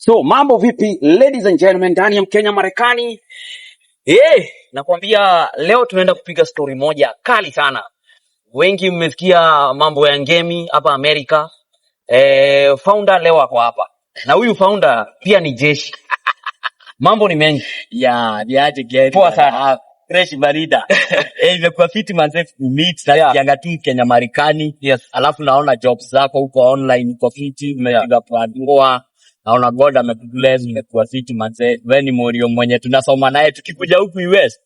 So mambo vipi ladies and gentlemen ndani ya Mkenya Marekani? Nakwambia leo tunaenda kupiga story moja kali sana. Wengi mmesikia mambo ya Ngemi hapa Amerika. Founder leo ako hapa. Na huyu founder pia ni jeshi. Mambo ni mengi. Niaje gari. Poa sana. Fresh barida. Imekuwa fiti manze meet na kianga tu Kenya Marekani. Yes. Alafu naona jobs zako huko online uko fiti, umepiga pandua. Naona God amekubless, umekuwa fiti manze. Wewe ni Morio mwenye tunasoma naye tukikuja huku US.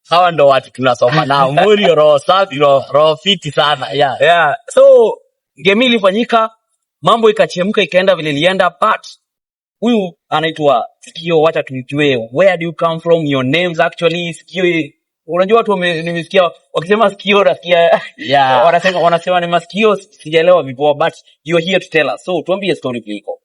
Hawa ndo watu tunasoma nao. Morio roho safi, roho fiti sana. So Ngemi ilifanyika, mambo ikachemka ikaenda vile ilienda, but huyu anaitwa Skio. Wacha tujue where do you come from, your names actually. Skio, unajua watu nimesikia wakisema Skio nasikia wanasema ni maskio, sijaelewa vipo, but you're here to tell us. So tuambie story yako.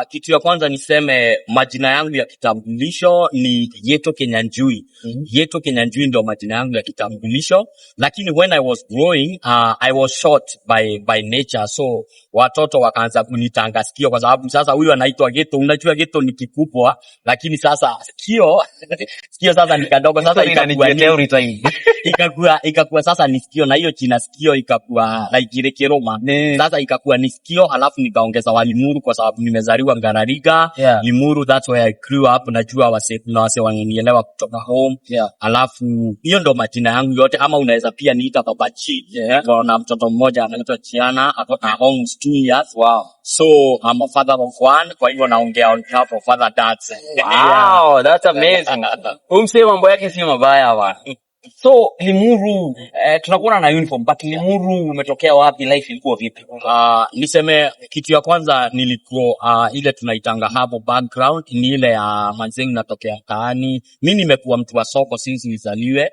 Kitu ya kwanza niseme majina yangu ya kitambulisho ni Yeto Kenyanjui. Yeto Kenyanjui ndio majina yangu ya kitambulisho. Lakini when I was growing, I was short by nature. So watoto wakaanza kunitanga Skio kwa sababu sasa huyu anaitwa Geto. Unajua Geto ni kikubwa, lakini sasa Skio sasa ni kadogo. Sasa ikakuwa sasa ni Skio, na hiyo jina Skio ikakuwa like ile Kiroma. Sasa ikakuwa ni Skio, halafu nikaongeza wa Limuru kwa sababu nimezaliwa Ngarariga. Limuru, that's where I grew up. Najua wase wananielewa kutoka home. Alafu hiyo ndo majina yangu yote, ama unaweza pia niita Baba Chi. Na mtoto mmoja anaitwa Chiana, ako na home 2 years. So I'm a father of one, kwa hivyo naongea on behalf of father dads. Wow, that's amazing. Umse mambo yake si mabaya bwana. So Limuru, tunakuona na uniform, but Limuru umetokea wapi, life ilikuwa vipi? Niseme kitu ya kwanza nilikuwa ile tunaitanga hapo background ni ile ya manzengu natokea kaani. Mimi nimekuwa mtu wa soko since nizaliwe.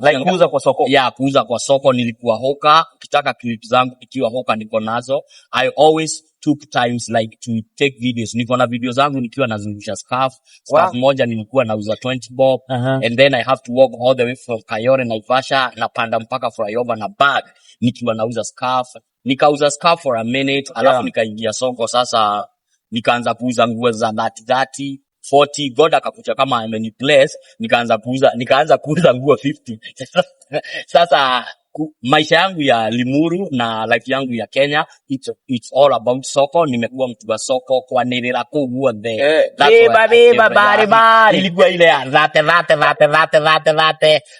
Like kuuza kwa soko. Kuuza kwa soko. Nilikuwa hoka, ukitaka clip zangu ikiwa hoka niko nazo. I always took times like to take videos. Niko na video zangu nikiwa nazungusha scarf. Scarf moja nilikuwa nauza 20 bob. And then I have to walk all the way from Kayore Naivasha na panda mpaka Flyover na bag nikiwa nauza scarf. Nikauza scarf for a minute, alafu nikaingia soko. Sasa nikaanza kuuza nguo za 30, 40. God akakuja kama amenibless, nikaanza kuuza nguo 50. Sasa maisha yangu ya Limuru na life yangu ya Kenya, it's all about soko. Nimekuwa mtu wa soko kwa nilira kuwa there. Ilikuwa ile ya rate.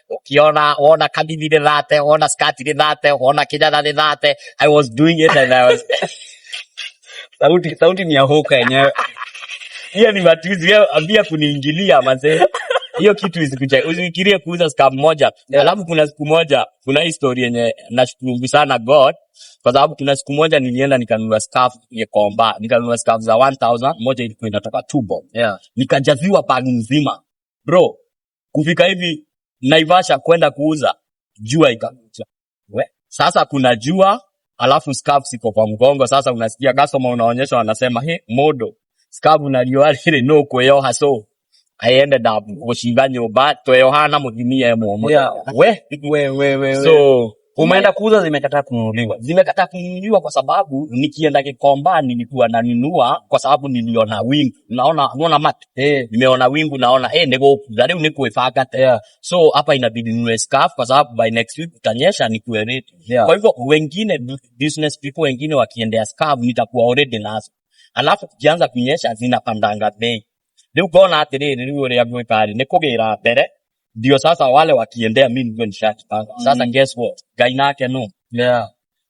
Ukiona kabidi ile rate, uona skati ile rate, uona kijana ile rate. I was doing it and I was sauti ni ya hoka yenyewe. Hiyo ni matuzi ambia kuniingilia manze. Hiyo kitu usifikirie kuuza scarf moja. Alafu kuna siku moja, kuna historia yenye nashukuru sana God, kwa sababu kuna siku moja nilienda nikanunua scarf ya Komba. Nikanunua scarf za 1000, moja ilikuwa inatoka 2 bob. Nikajaziwa bag nzima. Bro, kufika hivi Naivasha kwenda kuuza, jua ikakuja. Sasa kuna jua, alafu scarf siko kwa mgongo. Sasa unasikia customer unaonyesha wanasema, modo, scarf unaliwa ile no kweyo so I ended up kushinga nyoba Yohana mudimia ya muomo. So umeenda kuuza, zimekataa kununuliwa kwa sababu nikienda Kikomba nilikuwa nanunua kwa sababu niliona wingu. Unaona mati. Nimeona wingu, naona ndego leo niko ifaka. So hapa inabidi ninunue scarf kwa sababu by next week utanyesha nikuwe ready. Kwa hivyo wengine business people wengine wakiendea scarf nitakuwa already nazo. Alafu kianza kunyesha zinapandanga bei. Leo gona atiriri ule ya gwekari nikugira mbere ndio sasa wale wakiendea mimi ndio nishachipanga. Sasa guess what, gainake no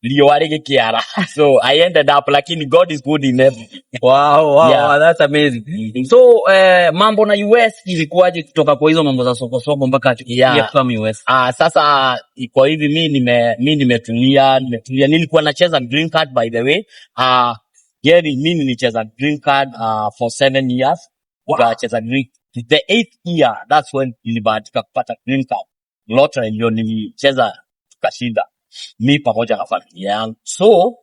lio wale kiara. So I ended up, lakini God is good in everything. Wow, that's amazing. So mambo na US ilikuwaje kutoka kwa hizo mambo za soko mpaka from US? Sasa iko hivi, mimi nimetulia. Nilikuwa nacheza green card by the way. Mimi nilicheza green card for 7 years. Nikacheza green. The 8th year, that's when nilibahatika kupata green card. Lottery ndio nilicheza tukashinda. Mimi pamoja na familia yangu. So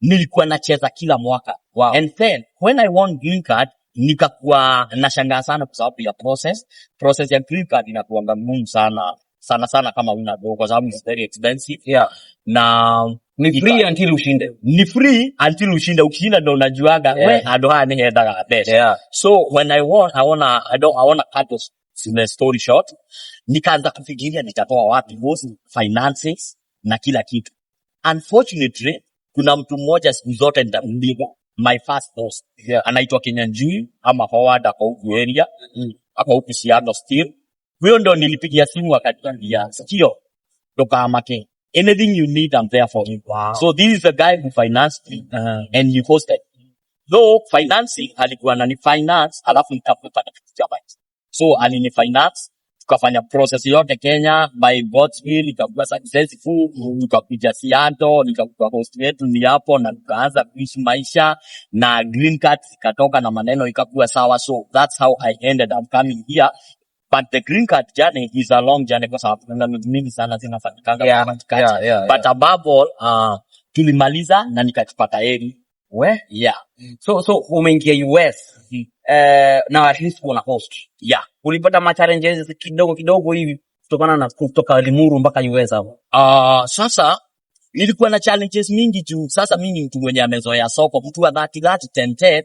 nilikuwa nacheza kila mwaka. And then when I won green card, nikakuwa nashangaa sana kwa sababu ya process ya green card inakuwa ngumu sana kama una dogo, kwa sababu it's very expensive. Na Ni free until ushinde. Ni free until ushinde. Ukishinda ndo unajuaga we adoha ni hedaga best. So when I wanna cut the story short, nikaanza kufikiria nitatoa wapi both finances na kila kitu. Unfortunately, kuna mtu mmoja siku zote nitamliga, my first boss. Anaitwa Kenyanjui ama Howard ako huku area. Ako huku Siano still. Huyo ndo nilipigia simu wakati ya Skio. Toka amake. Anything you need, I'm there for you. Wow. So this is the guy who financed me and he hosted. Though financing, alikuwa anani finance, alafu nikapata kitu. So alini finance, tukafanya process yote Kenya, by God's will, ikakuwa successful, tukakuja Sianto, nikakuwa host wetu ni hapo, na tukaanza kuishi maisha, na green card ikatoka na maneno ikakuwa sawa. So that's how I ended up coming here. But the green card journey is a long journey kwa sababu kuna mingi sana zinafanyikanga. But above all, tulimaliza na nikapata heri. We? Yeah. So umeingia US. Now at least kuna host. Yeah. Ulipata ma challenges kidogo hivi kutokana na kutoka Limuru mpaka US hapo. Sasa nilikuwa na challenges mingi tu. Sasa mimi ni mtu mwenye amezoea soko, mtu wa 30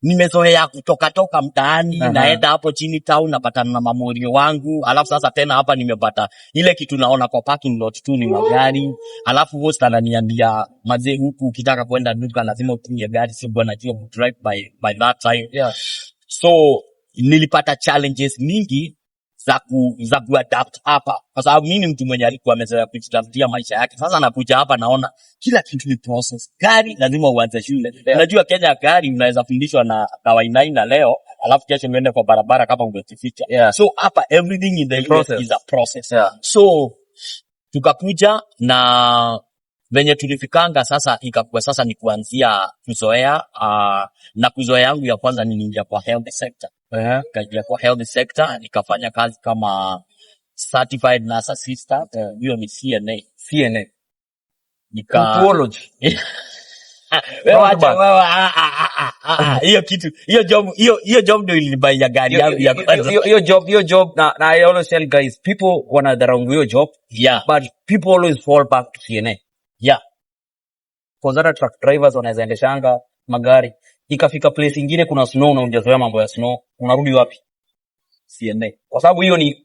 nimezoea kutoka mtaani, naenda hapo chini town napatana na mamorio wangu, alafu sasa tena hapa nimepata ile kitu naona kwa parking lot tu ni magari, alafu host ananiambia mazee huku ukitaka kwenda duka lazima utumie gari, sio bwana jua drive by that time. So nilipata challenges mingi za kuadapt hapa kwa sababu mimi ni mtu mwenye alikuwa amezoea kujitafutia maisha yake. Sasa nakuja hapa naona kila kitu ni process. Gari lazima uanze shule. Unajua Kenya gari unaweza fundishwa na kawaida leo, alafu kesho uende kwa barabara kama ungeficha. So hapa everything in the process is a process. So tukakuja na venye tulifikanga sasa ikakuwa sasa ni kuanzia kuzoea, na kuzoea yangu ya kwanza niliingia kwa health sector. Kaja kwa health sector nikafanya kazi kama certified nurse assistant, hiyo ni CNA. Pathology. Hiyo job ndio ilinibaia gari yangu ya kwanza. Hiyo job na I always tell guys, people wanadharau hiyo job, but people always fall back to CNA. For that truck drivers wanaweza endeshanga magari, ikafika place nyingine kuna snow na unjazoea mambo ya snow, unarudi wapi? CNA. Kwa sababu hiyo ni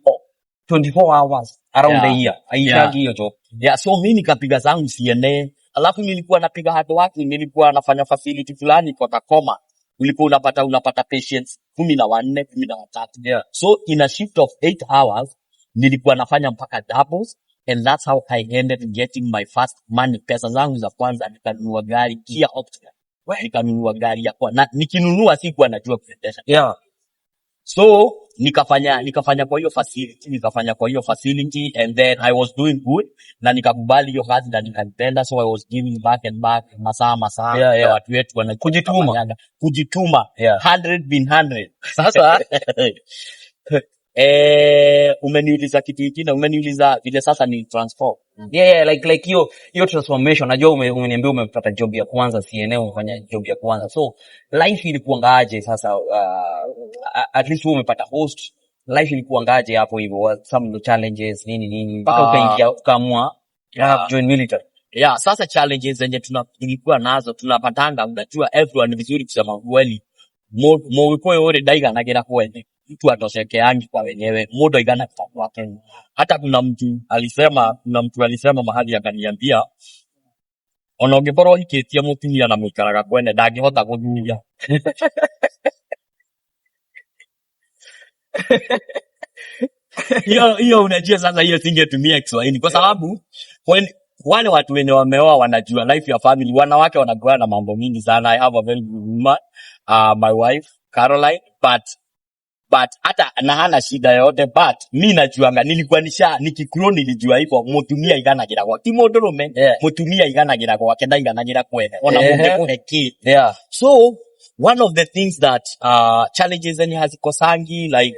24 hours around the year. Haishagi hiyo job. So mimi nikapiga zangu CNA. Alafu nilikuwa napiga hard work, nilikuwa nafanya facility fulani kwa Kakoma. Ulikuwa unapata patients 14, 13. So in a shift of 8 hours, nilikuwa nafanya mpaka doubles, and that's how I ended getting my first money. Pesa zangu za kwanza nikanunua gari Kia Optima. Nikanunua gari ya kwanza. Nikinunua sikuwa najua kuendesha. So nikafanya kwa hiyo facility, and then I was doing good na nikakubali hiyo kazi na nikapenda. So I was giving back and back masaa watu wetu kujituma 100 sasa. Umeniuliza kitu kingine, umeniuliza vile sasa ni transform. Like hiyo transformation. Najua umeniambia umepata job ya kwanza CNA, umefanya job ya kwanza. So life ilikuangaje sasa? At least wewe umepata host, life ilikuangaje hapo hivyo? Some of the challenges nini mpaka ukaingia ukaamua join military. Sasa challenges zenye tulikuwa nazo tunapatanga, unajua everyone ni vizuri kusema kweli. Mwe ore daiga nagera kwene. Mtu atoshekeangi kwa wenyewe, modo igana kwa Kenya. Hata kuna mtu alisema mahali akaniambia, ona ungeporo hikitia mutumia na mwikaraga kwene ndangihota kuthumia. Hiyo unajua sasa hiyo singetumia Kiswahili kwa sababu wale watu wenye wameoa wanajua life ya family, wanawake wanakuwa na mambo mingi sana. I have a very good woman, my wife Caroline, but hata na hana shida yote, but mimi najuanga nilikuwa nikikuro nilijua hivyo mutumia iganagira kwa timodorome, mutumia iganagira kwa kenda iganagira kwene ona munge kuheki. So one of the things that challenges any hazikosangi, like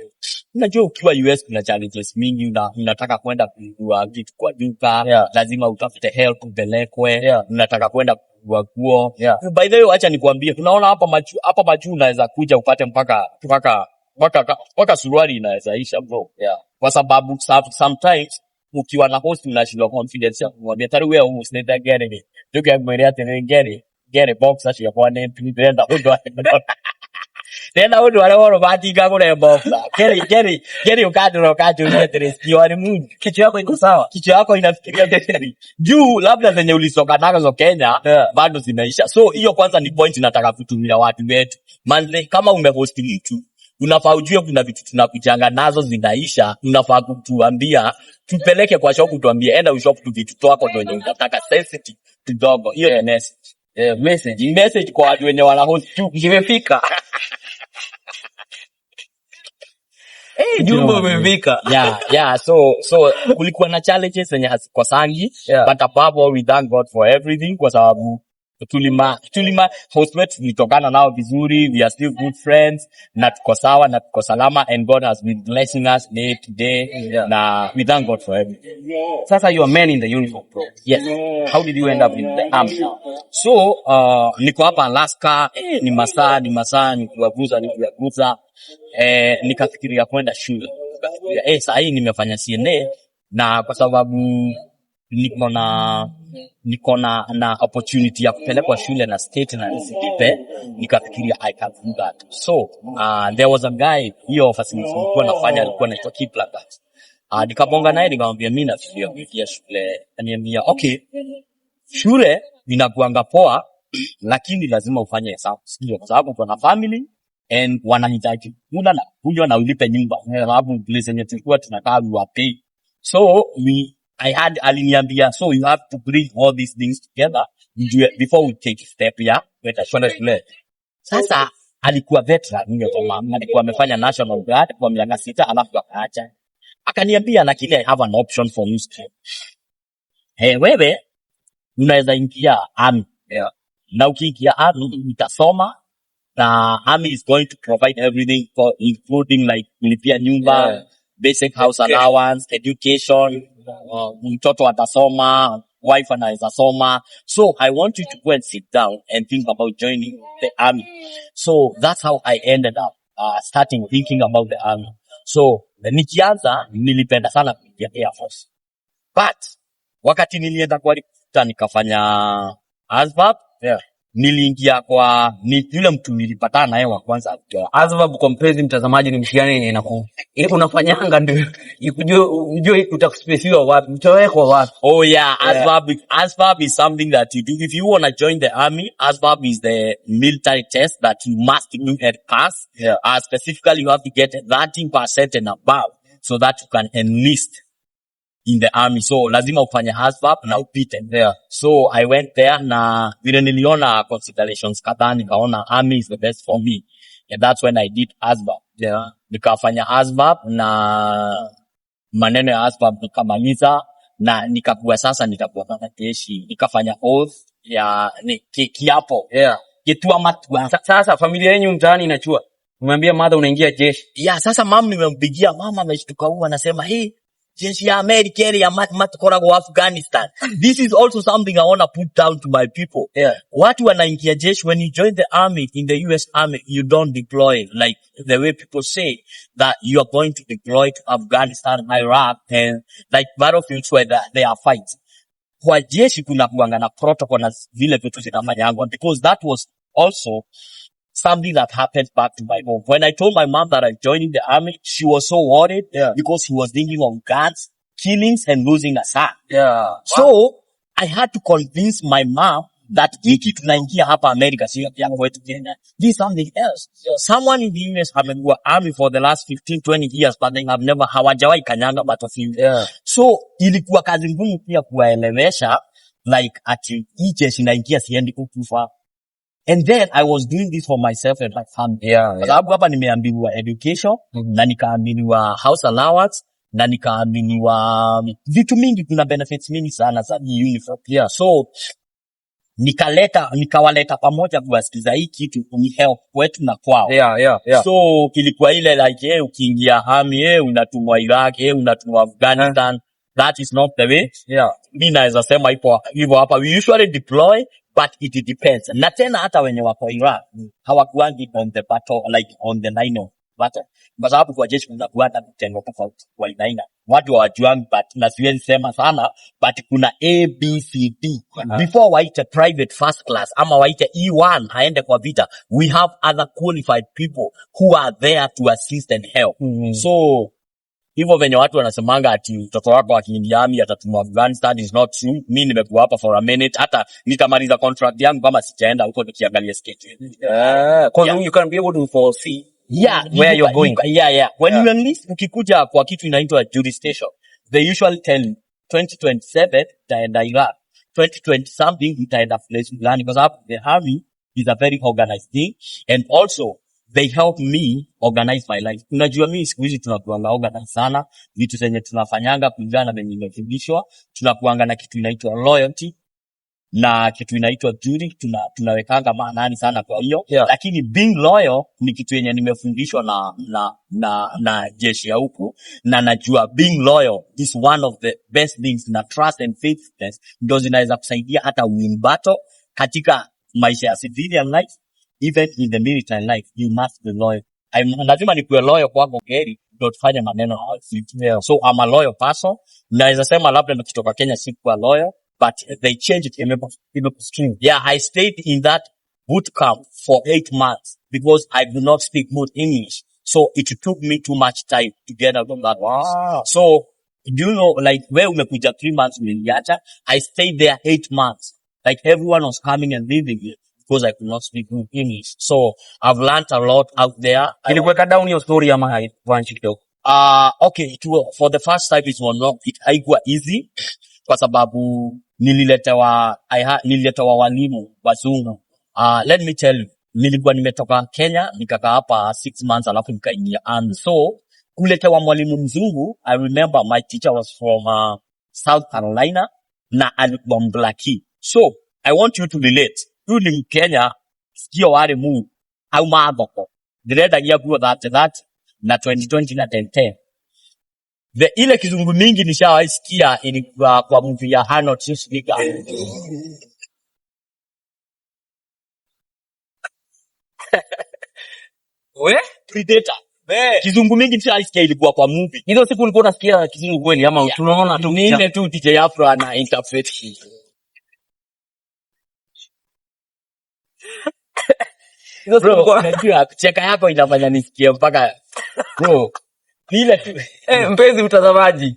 unajua ukiwa US kuna challenges mingi, unataka kwenda kununua vitu kwa duka, lazima utafute help upelekwe, unataka kwenda kununua nguo. By the way, acha nikwambie, tunaona hapa machu unaweza kuja upate mpaka suruali inaweza isha bro. Kwa sababu sometimes ukiwa na host unashindwa confidence ya kumwambia tari wewe usineta gere tuke mwelea tena gere box acha kwa name tunaenda tena watu wale wao batika kule boxa geri ukadro ile Skio ni Mungu kichwa yako iko sawa, kichwa yako inafikiria geri juu labda zenye ulisoka nazo Kenya bado zinaisha. So hiyo kwanza ni point nataka kutumia watu wetu manze, kama umehost mtu unafaa ujue kuna vitu tunapitanga nazo zinaisha, unafaa kutuambia tupeleke kwa shop, tuambie enda ushop tu vitu twako ndio unataka sensitive kidogo. Hiyo ni message kwa watu wenye wana host tu kimefika. Jumbo umefika. So kulikuwa na challenges zenye hazikosangi, but above all we thank God for everything kwa sababu tulima hostmates tulitokana nao vizuri, we are still good friends, na tuko sawa na tuko salama, and God has been blessing us day to day, na we thank God for everything. Sasa you are man in the uniform, bro. Yes. How did you end up in the army? So niko hapa Alaska, ni masaa nikuwaguza nikafikiria kwenda shule. Sasa hii nimefanya CNA, na kwa sababu niko na opportunity ya kupelekwa shule na state na NCDP, nikafikiria I can do that. So there was a guy hiyo facility nilikuwa nafanya, alikuwa anaitwa Kiplagat. Nikabonga naye nikamwambia mimi nafikiria kuingia shule. Ananiambia okay, shule inakuanga poa lakini lazima ufanye hesabu, sio kwa sababu kuna family and wanahitaji muda na kunywa na ulipe nyumba, sababu place yenye tulikuwa tunakaa we were paid. So aliniambia so you have to bring all these things together before we take a step ya kwenda shule. Sasa alikuwa veteran, alikuwa amefanya national guard kwa miaka 6 alafu akaacha. Akaniambia lakini I have an option for you. Wewe unaweza ingia army. Na ukiingia army utasoma, na army is going to provide everything for including like kulipia nyumba, basic house allowance, education, mtoto atasoma, wife anaweza soma. So I want you to go and sit down and think about joining the army. So that's how I ended up starting thinking about the army. So nikianza nilipenda sana kuingia Air Force, but wakati nilienda kwa nikafanya ASVAB, niliingia kwa yule mtu nilipatana naye wa kwanza. ASVAB kwa mpenzi mtazamaji ni mtihani yenye inaku unafanyanga ndio ujue utakuspecifiwa wapi, mtawekwa wapi. ASVAB is something that you do if you want to join the army. ASVAB is the military test that you must do and pass. Specifically you have to get 13% and above so that you can enlist in the army. So lazima ufanye ASVAB na upite. So I went there, na vile niliona considerations kadhaa nikaona army is the best for me, and that's when I did ASVAB. Nikafanya ASVAB na maneno ya ASVAB nikamaliza, na nikakuwa kama jeshi, nikafanya oath ya kiapo. Kitua matua. Sasa familia yenu mtaani inachua, umemwambia mother unaingia jeshi. Sasa mama nimempigia, mama ameshtuka huwa anasema jeshi ya America ya matukora kwa Afghanistan. This is also something I want to put down to my people. Watu wanaingia jeshi, when you join the army, in the US army, you don't deploy like the way people say that you are going to deploy to Afghanistan, Iraq, and like battlefields where there are fights. Kwa jeshi kuna kuanga na protocol na vile vitu zinafanyangwa, because that was also something that happened back to my home. When I told my mom that I'm joining the army, she was so worried because she was thinking of guns, killings, and losing a son. So I had to convince my mom that hiki tunaingia hapa America sio yangu wetu Kenya. This is something else. Someone in the US amekuwa army for the last 15-20 years, but they have never hawajawahi kanyanga battlefield. So ilikuwa kazi ngumu pia kuwaelewesha like ati hii jeshi naingia siendi kukufa. And then I was doing this for myself and my family. Kwa sababu hapa nimeambiwa education, na nikaambiwa house allowance, na nikaambiwa vitu mingi, kuna benefits mingi sana za uniform. So nikawaleta pamoja kuwasikiza hii kitu ni help kwetu na kwao. So kilikuwa ile like ukiingia army unatumwa Iraq, unatumwa Afghanistan. That is not the way. Mimi naweza sema hivyo hapa we usually deploy, but it depends. Na tena hata wenye wako Iraq hawakuangi on the battle, like on the line of battle. Kwa sababu kwa jeshi kuna kuanda mtengo tofauti kwa line. watu hawajuangi, but na siwezi sema sana, but kuna A, B, C, D. Before waite private first class ama waite E1 aende kwa vita, we have other qualified people who are there to assist and help. So hivyo venye watu wanasemanga ati mtoto wako akiingia army atatumwa Afghanistan is not true. Mimi nimekuwa hapa for a minute, hata nitamaliza contract yangu kama sijaenda huko nikiangalia skate. Because you can be able to foresee where you're going. When you enlist, ukikuja kwa kitu inaitwa jurisdiction, they usually tell you 2027 utaenda Iraq, 2020 something utaenda place fulani, because the army is a very organized thing, and also they help me organize my life. Unajua mimi siku hizi tunakuanga organize sana, vitu zenye tunafanyanga kulingana na venye nimefundishwa. Tunakuanga na kitu inaitwa loyalty na kitu inaitwa duty, tunawekanga maanani sana kwa hiyo. Lakini being loyal ni kitu yenye nimefundishwa na jeshi ya huku, na najua being loyal is one of the best things, na trust and faithfulness ndio zinaweza kusaidia hata win battle katika maisha ya civilian life. Even in the military life, you must be loyal. Lazima nikuwe loyal kwako Gary, ndio tufanye maneno haya. So I'm a loyal person. Naweza sema labda nikitoka Kenya sikuwa loyal, but they changed it. I stayed in that boot camp for 8 months because I do not speak good English. So it took me too much time to get out of that place. So, do you know, like, where umekuja 3 months umeniacha, I stayed there 8 months. Like, everyone was coming and leaving me because I could not speak good English. So, I've learned a lot out there. Ilikuweka down your story ama haifanyi kidogo? Okay, for the first time it haikuwa easy kwa sababu nililetewa walimu wazungu. Let me tell you, nilikuwa nimetoka Kenya nikakaa hapa 6 months alafu nikaingia army. So kuletewa mwalimu mzungu, I remember my teacher was from South Carolina na alikuwa Mblaki. So I want you to relate. Huyu ni Mkenya, Skio wale mu au maadhoko. Ndirendagia kuo that na 2020 na 1010. Ile kizungu mingi nishawaisikia ilikuwa kwa movie ya Arnold Schwarzenegger. Predator. Kizungu mingi nishawaisikia ilikuwa kwa movie. Hizo siku ulikuwa unasikia kizungu kweli ama tunaona tu nini tu DJ Afro ana interpret hii. Bro, unajua cheka yako inafanya nisikie mpaka bro. Ile tu. Mpenzi mtazamaji,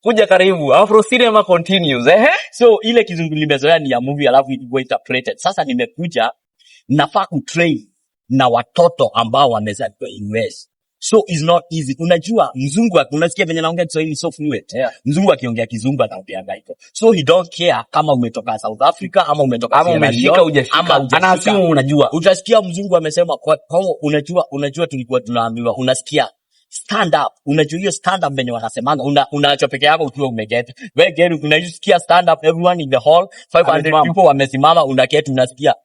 kuja karibu. Afro Cinema continues. So ile kizungu nimezoea ni ya movie alafu ilikuwa interpreted. Sasa nimekuja nafaa kutrain na watoto ambao wamezaliwa US. So it's not easy. Unajua mzungu unasikia venye naongea Kiswahili so fluent. Mzungu akiongea kizungu anaongea gaito. So he don't care kama umetoka South Africa ama umetoka Sierra Leone ama anasimu unajua. Utasikia mzungu amesema kwa unajua tulikuwa tunaambiwa unasikia stand up. Unajua hiyo stand up venye wanasemanga unaacha peke yako ukiwa umegeta. Wewe Gary unasikia stand up, everyone in the hall 500 people wamesimama, unaketi unasikia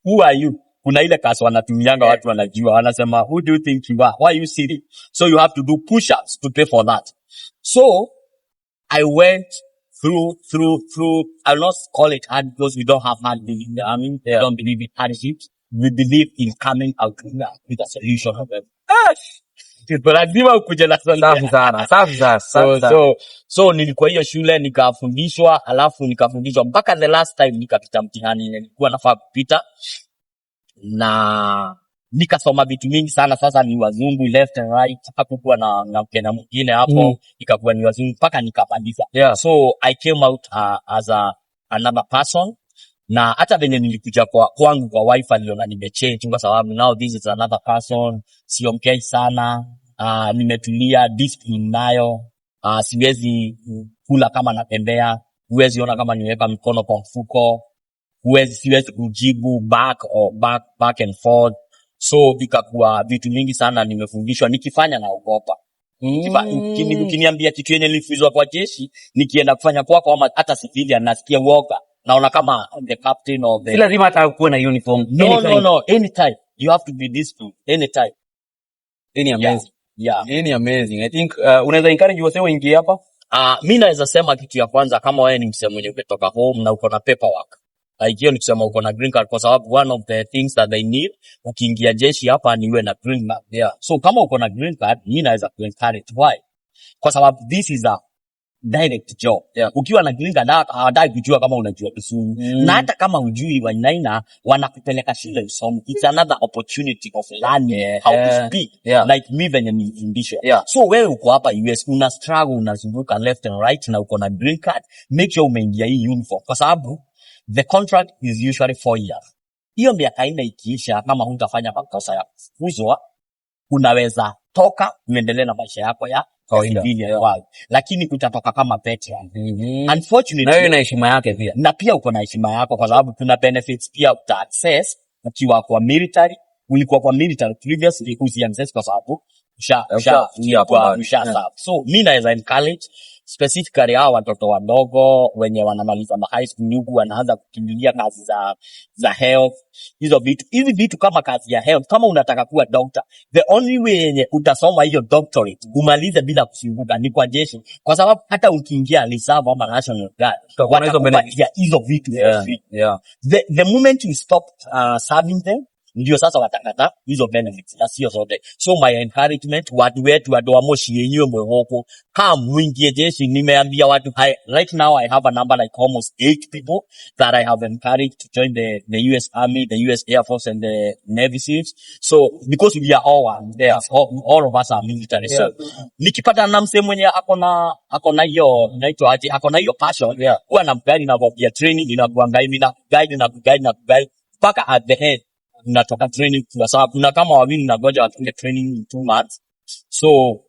who are you? Kuna ile kasi wanatumianga watu wanajua, wanasema who do you think you are, why are you sitting? So you have to do push-ups to pay for that. So I went through I'll not call it hard because we don't have hard living in the army. We don't believe in hardships. We believe in coming out with a solution of it. Lazima ukuje na safi. So nilikuwa hiyo shule nikafundishwa, alafu nikafundishwa mpaka the last time nikapita mtihani nilikuwa nafaa kupita, na nikasoma vitu mingi sana. Sasa ni wazungu left and right, hakukuwa na Mkenya mwingine hapo. Ikakuwa ni wazungu mpaka nikapandisha. So I came out as another person, na hata venye nilikuja kwangu kwa wife aliona nimechange kwa sababu now this is another person. Sio Mkenya sana, nimetulia, discipline nayo, siwezi kula kama natembea, huwezi ona kama niweka mikono kwa mfuko, siwezi kujibu back and forth. So vikakuwa vitu mingi sana nimefundishwa, nikifanya naogopa. Ukiniambia kitu yenye nilifundishwa kwa jeshi, nikienda kufanya kwako ama hata civilian nasikia uoga. Naona kama the captain of the... Si lazima hata kuwe na uniform. No. Anytime. You have to be disciplined. Anytime. Any amazing. Any amazing. I think, unaweza encourage wase waingie hapa? Mimi naweza sema kitu ya kwanza, kama wewe ni msemo mwenye umetoka home na uko na paperwork. Like hiyo ni kusema uko na green card, kwa sababu one of the things that they need ukiingia jeshi hapa ni uwe na green card. So kama uko na green card, mimi naweza kuencourage. Why? kwa sababu this is a direct job. Ukiwa na green card hawataki kujua kama unajua Kisumu. Na hata kama hujui Wainaina wanakupeleka shule usome. It's another opportunity of learning how to speak. Like me venye nifundishe. So wewe uko hapa US una struggle unazunguka left and right na uko na green card, make sure umeingia hii uniform kwa sababu the contract is usually 4 years. Hiyo miaka 4 ikiisha kama hutafanya makosa ya kufukuzwa, unaweza toka uendelee na maisha yako ya kawaida. Lakini kutatoka kama veteran. Unfortunately, na hiyo ina heshima yake pia. Na pia uko na heshima yako kwa sababu kuna benefits pia uta access ukiwa kwa military. Ulikuwa kwa military previously usi access kwa sababu usha So mimi naweza encourage specifically hao watoto wadogo wenye wanamaliza high school nyugu wanaanza kukimbilia kazi za health. Hizi vitu kama kazi ya health, kama unataka kuwa doctor, the only way yenye utasoma hiyo doctorate umalize bila kusinguka ni kwa jeshi, kwa sababu hata ukiingia reserve ama national guard watakupatia hizo vitu. The moment you stop serving them, ndio sasa watakata hizo benefits na sio zote. So my encouragement watu wetu wa moshi yenyewe mwehoko kama mwingie jeshi. Nimeambia watu right now I have a number like almost 8 people that I have encouraged to join the US Army, the US Air Force and the Navy SEALs. So because we are all there, all of us are military. So nikipata na msemo mwenye akona hiyo naitwa aje, akona hiyo passion, huwa namguide na vya training, ninakuangalia na guide mpaka at the head natoka training kwa sababu kuna kama wawili na goja watunge training in 2 months. So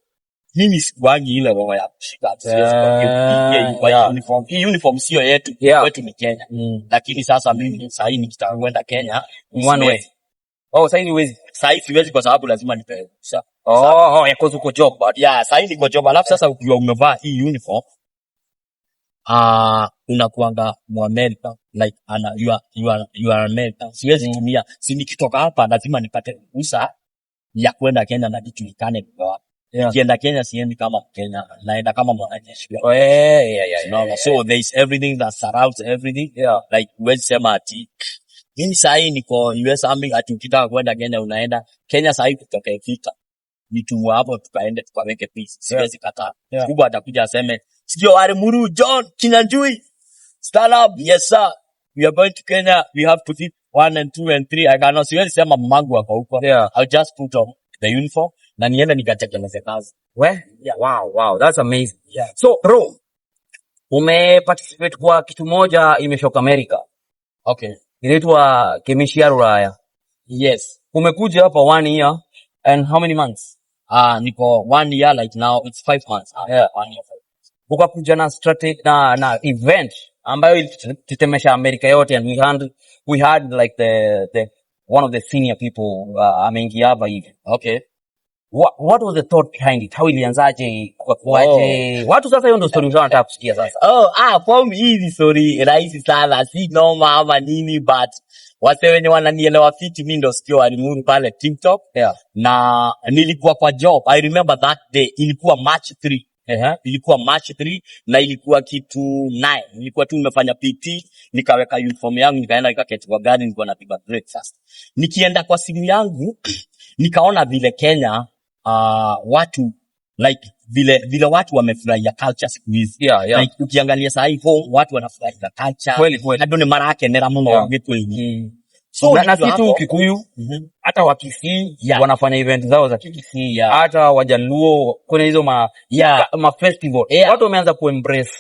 mimi sikuangi ile roho ya kushika uniform sio yetu, wetu ni Kenya. Lakini sasa mimi sasa nikitaka kwenda Kenya one way. Sasa siwezi kwa sababu lazima nipewe. Yako uko job but sasa niko job. Alafu sasa ukiwa umevaa hii uniform unakuanga Muamerika, like you are American. Siwezi tumia, si nikitoka hapa lazima nipate ruhusa ya kwenda Kenya na nijulikane kwa. Nikienda Kenya siendi kama Kenya, naenda kama mwanajeshi. So there is everything that surrounds everything. Like huwezi sema ati mimi sasa niko US Army ati ukitaka kwenda Kenya unaenda Kenya sasa kutoka vita. Nitumwa hapo tukaende tukaweke peace. Siwezi kataa. Kubwa atakuja aseme Skio Limuru John Kinyanjui stand up. Yes sir, we are going to Kenya, we have to fit 1 and 2 and 3. I cannot siwezi sema mamangu wako huko. I'll just put on the uniform na nienda nikatekeleze kazi. Wow, that's amazing. So bro, umeparticipate kwa kitu moja imeshoka America. Inaitwa Kemishia Ruraya. Yes. Umekuja hapa 1 year and how many months? Niko 1 year, like now it's 5 months. 1 year. Ukakuja na strategy na event ambayo ilitetemesha America yote, and we had like the one of the senior people ameingia hapa hivi. What was the thought behind it? How ilianzaje? Kwaje? Watu sasa hiyo ndio story mzao nataka kusikia sasa. For me hizi story rahisi sana, si noma ama nini, but wase wenye wananielewa fiti mimi ndio Skio Limuru pale TikTok. Na nilikuwa kwa job. I remember that day ilikuwa March 3. Ilikuwa March 3 na ilikuwa kitu 9. Nilikuwa tu nimefanya PT, nikaweka uniform yangu, nikaenda nikaketi kwa gari, nilikuwa napiga breakfast. Nikienda kwa simu yangu nikaona vile Kenya watu like vile watu wamefurahia culture siku hizi. Like ukiangalia sasa hivi watu wanafurahia culture. Kweli. Ndio mara yake nera mno vitu hivi. So na kitu Kikuyu hata Wakisii wanafanya event zao za Kikisii, hata Wajaluo kuna hizo ma festival. Watu wameanza kuembrace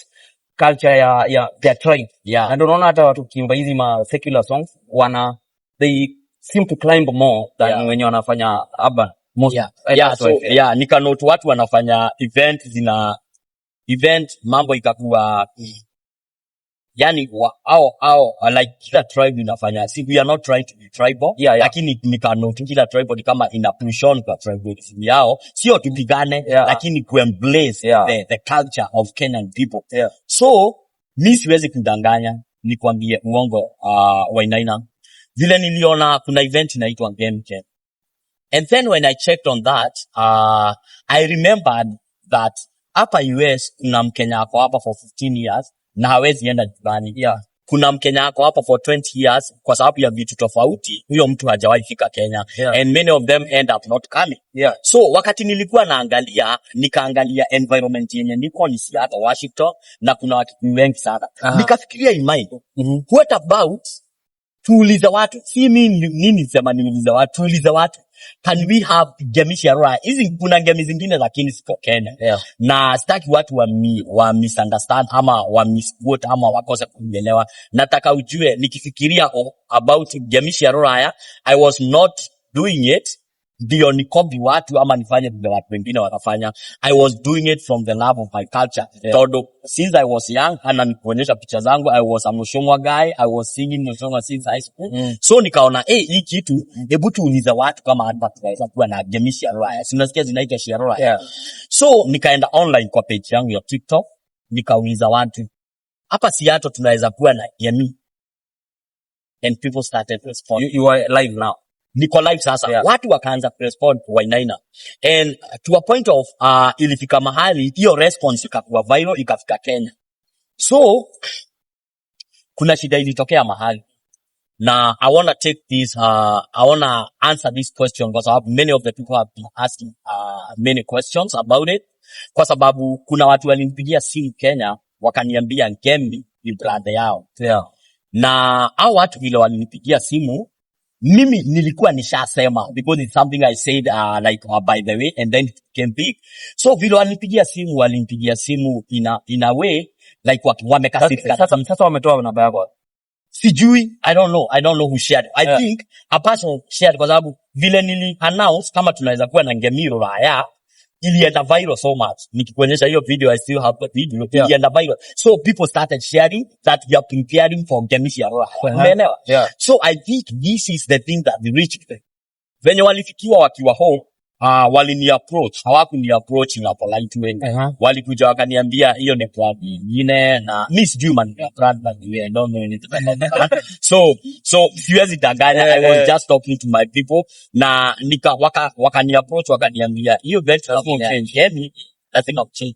culture ya their tribe. Na ndio unaona hata watu kiimba hizi ma secular songs they seem to climb more than when wanafanya urban most. Nikanote watu wanafanya event mambo ikakuwa yani like kila tribe inafanya. See, we are not trying to be tribal. Lakini nikanote kila tribe ni kama ina push on kwa tribalism yao, sio tupigane lakini ku embrace the culture of Kenyan people. So mimi siwezi kudanganya nikwambie uongo Wainaina. Vile niliona kuna event inaitwa Ngemi. And then when I checked on that, I remembered that hapa US kuna Mkenya ako hapa for 15 years na hawezi enda nyumbani. kuna Mkenya ako hapa for 20 years kwa sababu ya vitu tofauti, huyo mtu hajawahi fika Kenya. And many of them end up not coming. So wakati nilikuwa nikaangalia environment yenye niko ni Seattle, Washington, na kuna watu wengi sana. Nikafikiria in mind, what about tuulize watu, si mimi nini sema niulize watu, tuulize watu, can we have Ngemi Ruraya? Hizi kuna Ngemi zingine lakini siko Kenya. Na sitaki watu wa misunderstand ama wa misquote ama wakose kuelewa. Nataka ujue nikifikiria about Ngemi Ruraya, I was not doing it ndio nikopi watu ama nifanye vile watu wengine wanafanya. I was doing it from the love of my culture. Todo, since I was young, ana nikuonyesha picha zangu, I was a Mushongwa guy, I was singing Mushongwa since high school. So nikaona, hii kitu, hebu tuulize watu kama hapa tunaweza kuwa na Ngemi Ruraya. Si unasikia zinaitwa Ruraya. So nikaenda online kwa page yangu ya TikTok, nikauliza watu, hapa Seattle tunaweza kuwa na Ngemi. And people started responding. You are live now. Niko live sasa. Watu wakaanza respond to Wainaina. And to a point of ilifika mahali hiyo response ikakuwa viral ikafika Kenya. So kuna shida ilitokea mahali. Na I want to take this I want to answer this question kwa sababu many of the people have been asking many questions about it. Kwa sababu kuna watu walinipigia simu Kenya wakaniambia Ngemi ni brother yao. Na hao watu vile walinipigia simu, mimi nilikuwa nishasema because it's something I said by the way, and then it became big. So vile walinipigia simu in a way like wamekasirika. Sasa wametoa namba yako. Sijui, I don't know who shared. I think a person shared kwa sababu vile nili announce kama tunaweza kuwa na Ngemi Ruraya, ilienda viral so much. Nikikuonyesha hiyo video, I still have the video. Ilienda viral. So people started sharing that we are preparing for Ngemi Ruraya. So I think this is the thing that reached them. Venye walifikiwa wakiwa home, walini-approach. Hawakuni-approach in a polite way. Walikuja wakaniambia hiyo ni plan nyingine na miss Juman plan by the way. I don't know anything about that. So siwezi danganya. I was just talking to my people na wakani-approach wakaniambia hiyo event change. Nothing of change.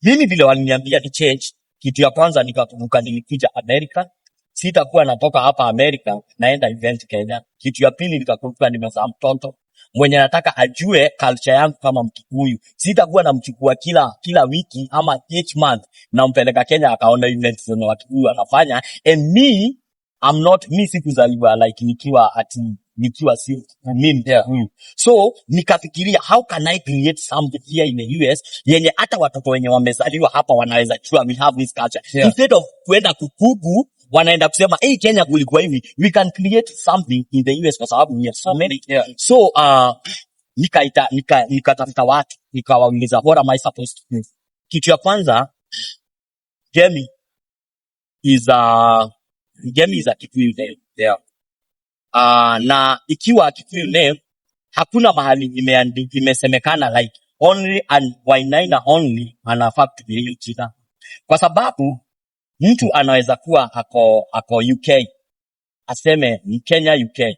Mimi vile waliniambia ni change. Kitu ya kwanza nikakumbuka nilikuja America. Sitakuwa natoka hapa America naenda event Kenya. Kitu ya pili nikakumbuka nimezaa mtoto mwenye nataka ajue culture yangu kama Mkikuyu. Sitakuwa namchukua kila wiki ama each month na mpeleka Kenya akaona events na Wakikuyu anafanya. And me sikuzaliwa like nikiwa si mimi. So nikafikiria how can I create something here in the US yenye hata watoto wenye wamezaliwa hapa wanaweza jua we have this culture. Instead of kwenda kukugu wanaenda kusema Kenya kulikuwa hivi, we can create something in the US kwa sababu we have so many. So nikatafuta watu, nikawauliza what am I supposed to do. Kitu ya kwanza, Ngemi is a Kikuyu name. Na ikiwa Kikuyu name, hakuna mahali imesemekana like only and Wainaina only anafaa kutumia jina. Kwa sababu mtu anaweza kuwa ako UK aseme Mkenya UK.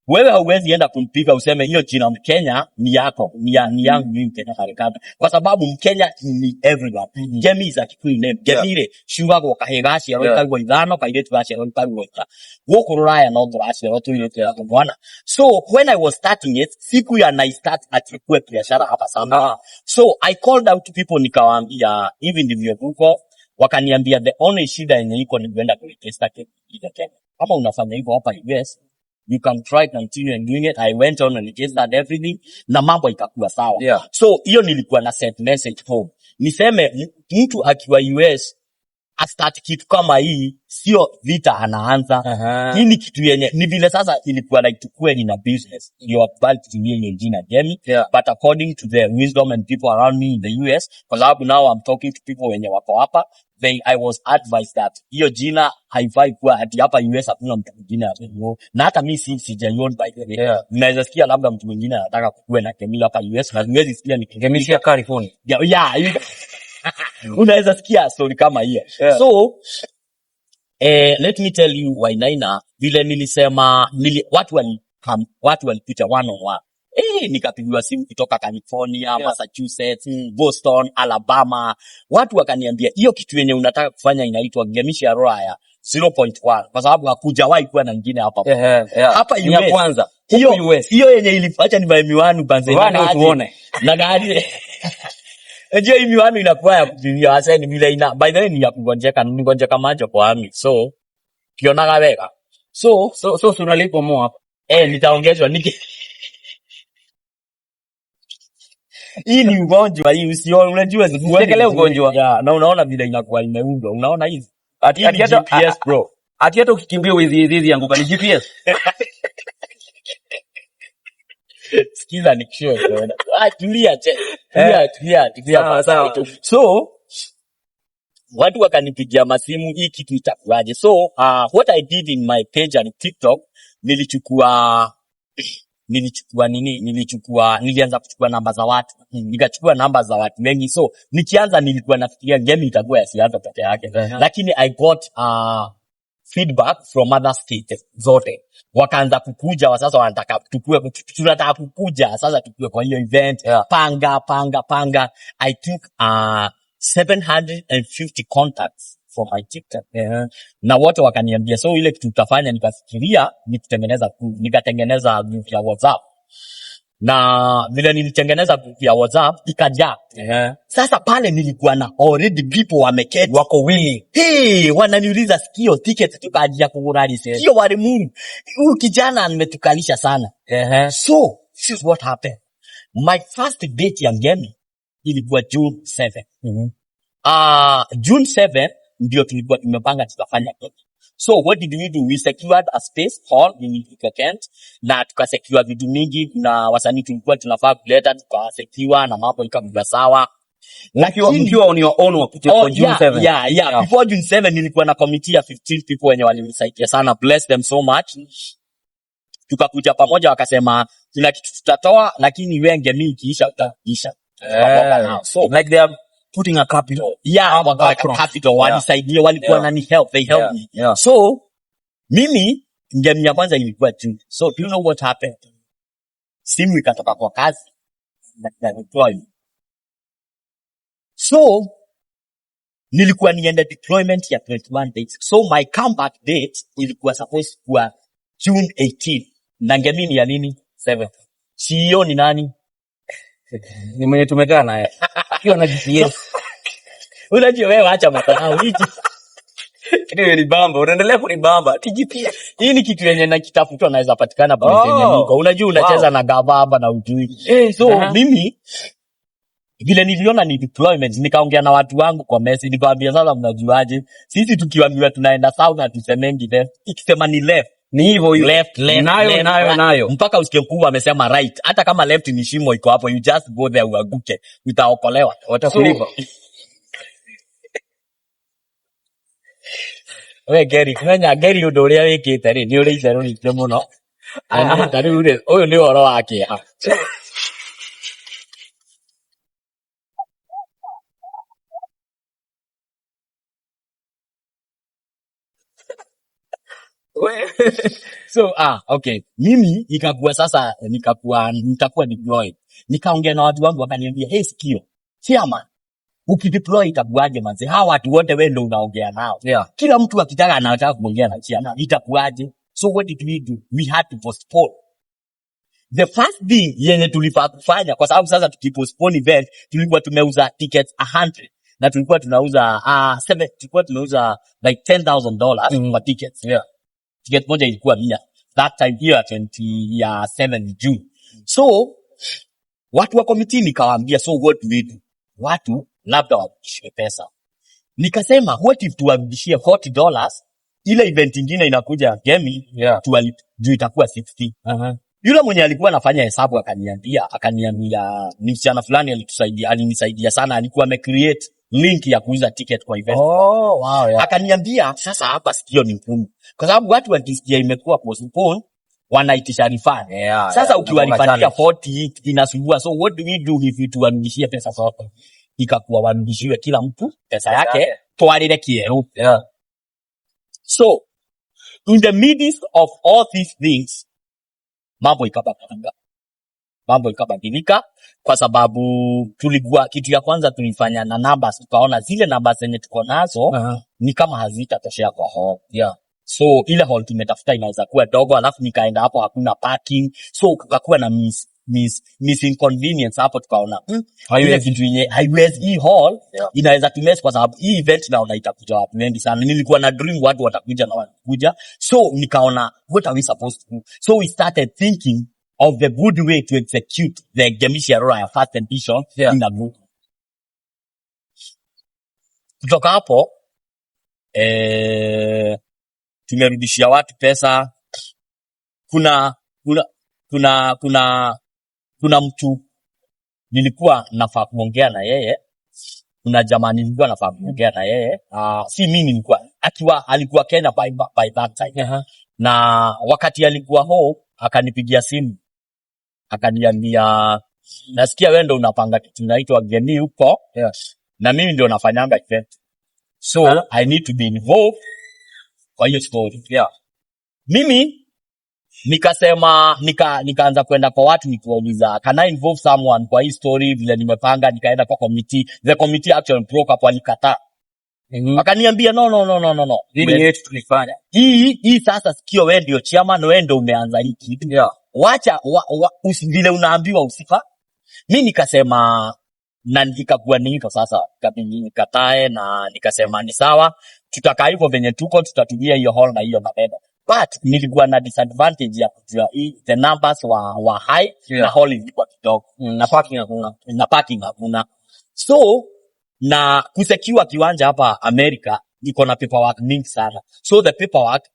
Wewe hauwezi enda kumpiga useme hiyo jina Mkenya ni yako, ni yangu mimi Mkenya Marekani. Kwa sababu Mkenya ni everyone. Ngemi is a Kikuyu name. Ngemire shuga go kahegashi aroka go idano kairetu gashi aroka go ita. Woko Ruraya no drashi aroto ile kwa bwana. So when I was starting it, siku ya na start atikwe biashara hapa sana. So I called out to people nikawaambia hivi ndivyo huko. Wakaniambia the only shida yenye iko ni kwenda kuregister Kenya. Kama unafanya hivyo hapa US, you can try continue and doing it. I went on and registered everything na mambo ikakuwa sawa. So hiyo nilikuwa na send message home. Niseme mtu akiwa US astart kitu kama hii sio vita anaanza. Hii ni kitu yenye ni vile sasa ilikuwa like tukue in a business. You are about to be in jina Ngemi, but according to the wisdom and people around me in the US, kwa sababu now I'm talking to people wenye wako hapa, I was advised that hiyo jina haifai kuwa ati hapa US hakuna mtu mwingine hapo. Na hata mimi sijaiona by the way. Unaweza sikia labda mtu mwingine anataka kuwe na Ngemi hapa US na huwezi sikia ni Ngemi ya California. Unaweza sikia story kama hiyo. So let me tell you Wainaina vile nilisema watu walipita one on one. Nikapigiwa simu kutoka California, Massachusetts, Boston, Alabama. Watu wakaniambia hiyo kitu yenye unataka kufanya inaitwa Ngemi Ruraya. 0.1 kwa sababu hakujawahi kuwa na nyingine hapa. Hapa ni ya kwanza. Hiyo yenye iliacha ni by miwani banze na tuone. Na gari. Ndio hii miwani inakuwa ya kutumia hasa ni vile ina by the way ni ya kugonjeka macho kwa ami. So kionaga wega. So unalipo mo hapa. Nitaongezwa hii ni ugonjwa hii usione, unajua sikuendelea ugonjwa. Na unaona vile inakuwa imeundwa. Unaona hizi? Ati GPS bro. Ati hata ukikimbia hizi yanguka ni GPS. Sikiza nikishoe bwana. Tulia. Sawa. So watu wakanipigia masimu hii kitu itakuaje. So what I did in my page and TikTok, nilianza kuchukua namba za watu. Nikachukua namba za watu wengi. So nikianza nilikuwa nafikiria Ngemi itakuwa ya siasa peke yake. Lakini I got feedback from other states zote. Wakaanza kukuja sasa, wanataka tunataka kukuja sasa tukue kwa hiyo event. Panga. I took 750 contacts from my TikTok. Na wote wakaniambia, so ile kitu tutafanya, nikafikiria nikatengeneza group ya WhatsApp. Na vile nilitengeneza group ya WhatsApp ikajaa. Sasa pale nilikuwa na already people wameketi wako willing. Wananiuliza Skio ticket tukajia kugurari. Skio wa Limuru. Huyu kijana nimetukalisha sana. So this is what happened. My first date ya Ngemi ilikuwa June 7. June 7 ndio tulikuwa tumepanga tutafanya kitu. So what did we do? We secured a space hall in Kent na tukasecure vitu mingi na wasanii tulikuwa tunafaa kuleta, tukasecure na mambo ikawa sawa. Lakini on your own wakati kwa June 7. Yeah. Before June 7 nilikuwa na committee ya 15 people wenye walinisaidia sana, bless them so much. Tukakuja pamoja wakasema kila kitu tutatoa, lakini wewe Ngemi ikiisha utaisha. So like they are putting a capital. A capital. Walisaidia, walikuwa nani help, they helped me. So mimi Ngemi ya kwanza ilikuwa June. So do you know what happened? Simu ikatoka kwa kazi na deployment. So nilikuwa niende deployment ya 21 days. So my comeback date ilikuwa supposed kuwa June 18. Na Ngemi ni ya nini? 7. CEO ni nani? Ni mwenye tumekaa naye. Akiwa na GPS. Unajua wewe acha matanao hiki. Kitu ni bamba, unaendelea kunibamba. GPS. Hii ni kitu yenye nakitafuta naweza patikana pale niko. Unajua unacheza na gababa na ujui. So mimi vile niliona ni deployment, nikaongea na watu wangu kwa message, nikamwambia sasa mnajuaje? Sisi tukiwaambiwa tunaenda south na tusemengi left. Ikisema ni left, ni hivyo left. Nayo. Mpaka usikie mkuu amesema right. Hata kama left ni shimo iko hapo, you just go there uaguke. Utaokolewa. Watakulipa. We Gary udoria wikite ri ni uri iceru ni muno. Tari ure uyu ni horo wake. So okay, mimi ikakuwa sasa nitakuwa deployed. Nikaongea na watu wangu wakaniambia, hey Skio, chairman, ukideploy itakuaje manze? Hawa watu wote wewe ndio unaongea nao. Kila mtu akitaka anataka kuongea na chairman, itakuaje? So what did we do? We had to postpone. The first thing yenye tulifaa kufanya, kwa sababu sasa tukipostpone event, tulikuwa tumeuza tickets 100 na tulikuwa tunauza 7, tulikuwa tunauza like $10,000 for tickets. Ticket moja ilikuwa 100. That time here 27 June. So watu wa committee nikawaambia, so what do we do? Watu labda warudishie pesa. Nikasema what if tuwarudishie $40, ile event nyingine inakuja Ngemi juu itakuwa 60. Yule mwenye alikuwa anafanya hesabu akaniambia ni msichana fulani alinisaidia sana, alikuwa amecreate link ya kuuza ticket kwa event. Akaniambia sasa hapa Skio ni ngumu, kwa sababu watu wakisikia imekuwa postpone wanaitisha refund. Sasa ukiwalipatia 40 inasumbua. So what do we do if tuwarudishie pesa zote? Ikakuwa warudishiwe kila mtu pesa yake twarire kieru. So in the midst of all these things, mambo ikabadilika kwa sababu tulikuwa kitu ya kwanza tulifanya na numbers, tukaona zile numbers zenye tuko nazo ni kama hazitatoshea kwa hall. So ile hall tumetafuta inaweza kuwa dogo, alafu nikaenda hapo hakuna parking, so kukakuwa na inconvenience hapo. Tukaona ile vitu yenye haiwezi, hii hall inaweza tumess, kwa sababu hii event naona itakuja watu wengi sana. Nilikuwa na dream watu watakuja na watakuja, so nikaona what are we supposed to do. So we started thinking of the good way to execute the Ngemi Ruraya first edition in a group. Kutoka hapo tumerudishia watu pesa. Kuna mtu nilikuwa nafaa kuongea na yeye, kuna jamaa nilikuwa nafaa kuongea na yeye, si mimi nilikuwa, alikuwa Kenya by that time. Na wakati alikuwa akanipigia simu akaniambia, nasikia wewe ndio unapanga kitu inaitwa Ngemi huko, na mimi ndio nafanyanga event, so I need to be involved kwa hiyo story. Mimi nikasema nikaanza kwenda kwa watu nikiwauliza, can I involve someone kwa hii story vile nimepanga. Nikaenda kwa committee, the committee actually broke up, walikataa. Akaniambia no, hii yetu tulifanya hii sasa. Skio, wewe ndio chairman, wewe ndio umeanza hii kitu, wacha vile unaambiwa usifa. Mimi nikasema, na nikakuwa niko sasa kabidi nikatae, na nikasema ni sawa, tutakaa hivyo venye tuko, tutatumia hiyo hall na hiyo mabeda. But nilikuwa na disadvantage ya kujua the numbers wa high, na hall ilikuwa kidogo, na parking hakuna. So na kusecure kiwanja hapa America iko na paperwork mingi sana, so the paperwork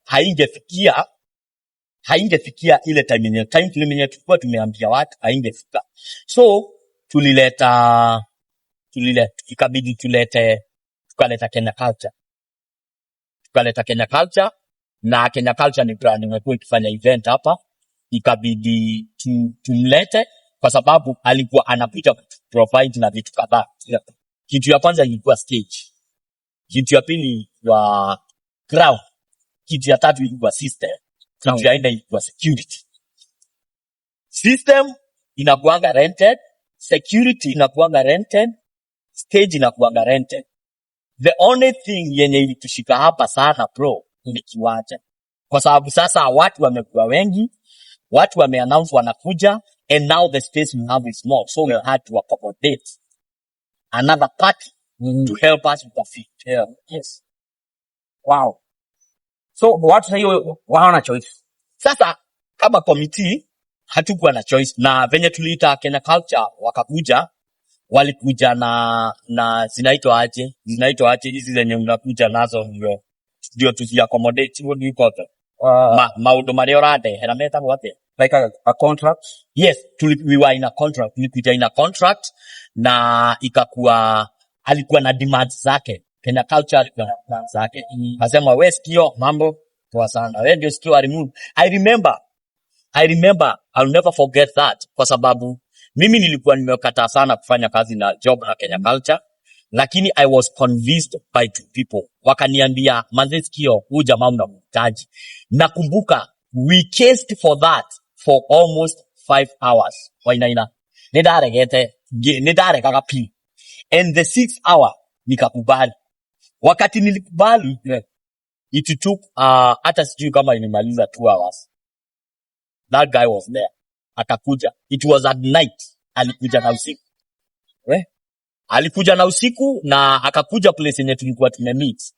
haingefikia ile time yenye tulikuwa tumeambia watu, haingefika. So ikabidi tukaleta Kenya Culture, na Kenya Culture ni brand imekuwa ikifanya event hapa. Ikabidi tumlete kwa sababu alikuwa anapita provide na vitu kadhaa. Kitu ya kwanza ilikuwa stage, kitu ya pili wa crowd, kitu ya tatu ilikuwa system, kitu ya nne ilikuwa security. System inakuanga rented, security inakuanga rented, stage inakuanga rented. The only thing yenye ilitushika hapa sana bro ni kiwanja, kwa sababu sasa watu wamekuwa wengi, watu wameannounce wanakuja, and now the space we have is small, so we had to accommodate another party to help us with the fit. Yes. Wow. So watu sasa hiyo hawana choice. Sasa kama committee hatukuwa na choice, na venye tuliita Kenya Culture wakakuja, walikuja na zinaitwa aje hizi zenye unakuja nazo, ndio tuzi accommodate, what do you call them, maudo mario rade herameta wote like a contract. Yes, we were in a contract, tulikuja in a contract, na ikakuwa alikuwa na demands zake. Kenya Culture alikuwa na demands zake, akasema wewe Skio, mambo poa sana, wewe ndio Skio remove. I remember, I'll never forget that, kwa sababu mimi nilikuwa nimekataa sana kufanya kazi na job na Kenya Culture, lakini I was convinced by two people. Wakaniambia, manze Skio, huyu jamaa unamhitaji. Nakumbuka we cased for that for almost 5 hours. Wainaina nidare kakapi, and the 6th hour nikakubali. Wakati nilikubali, it took hata sijui kama ilimaliza 2 hours. That guy was there, akakuja. It was at night, alikuja na usiku, na akakuja place yenye tulikuwa tumemeet.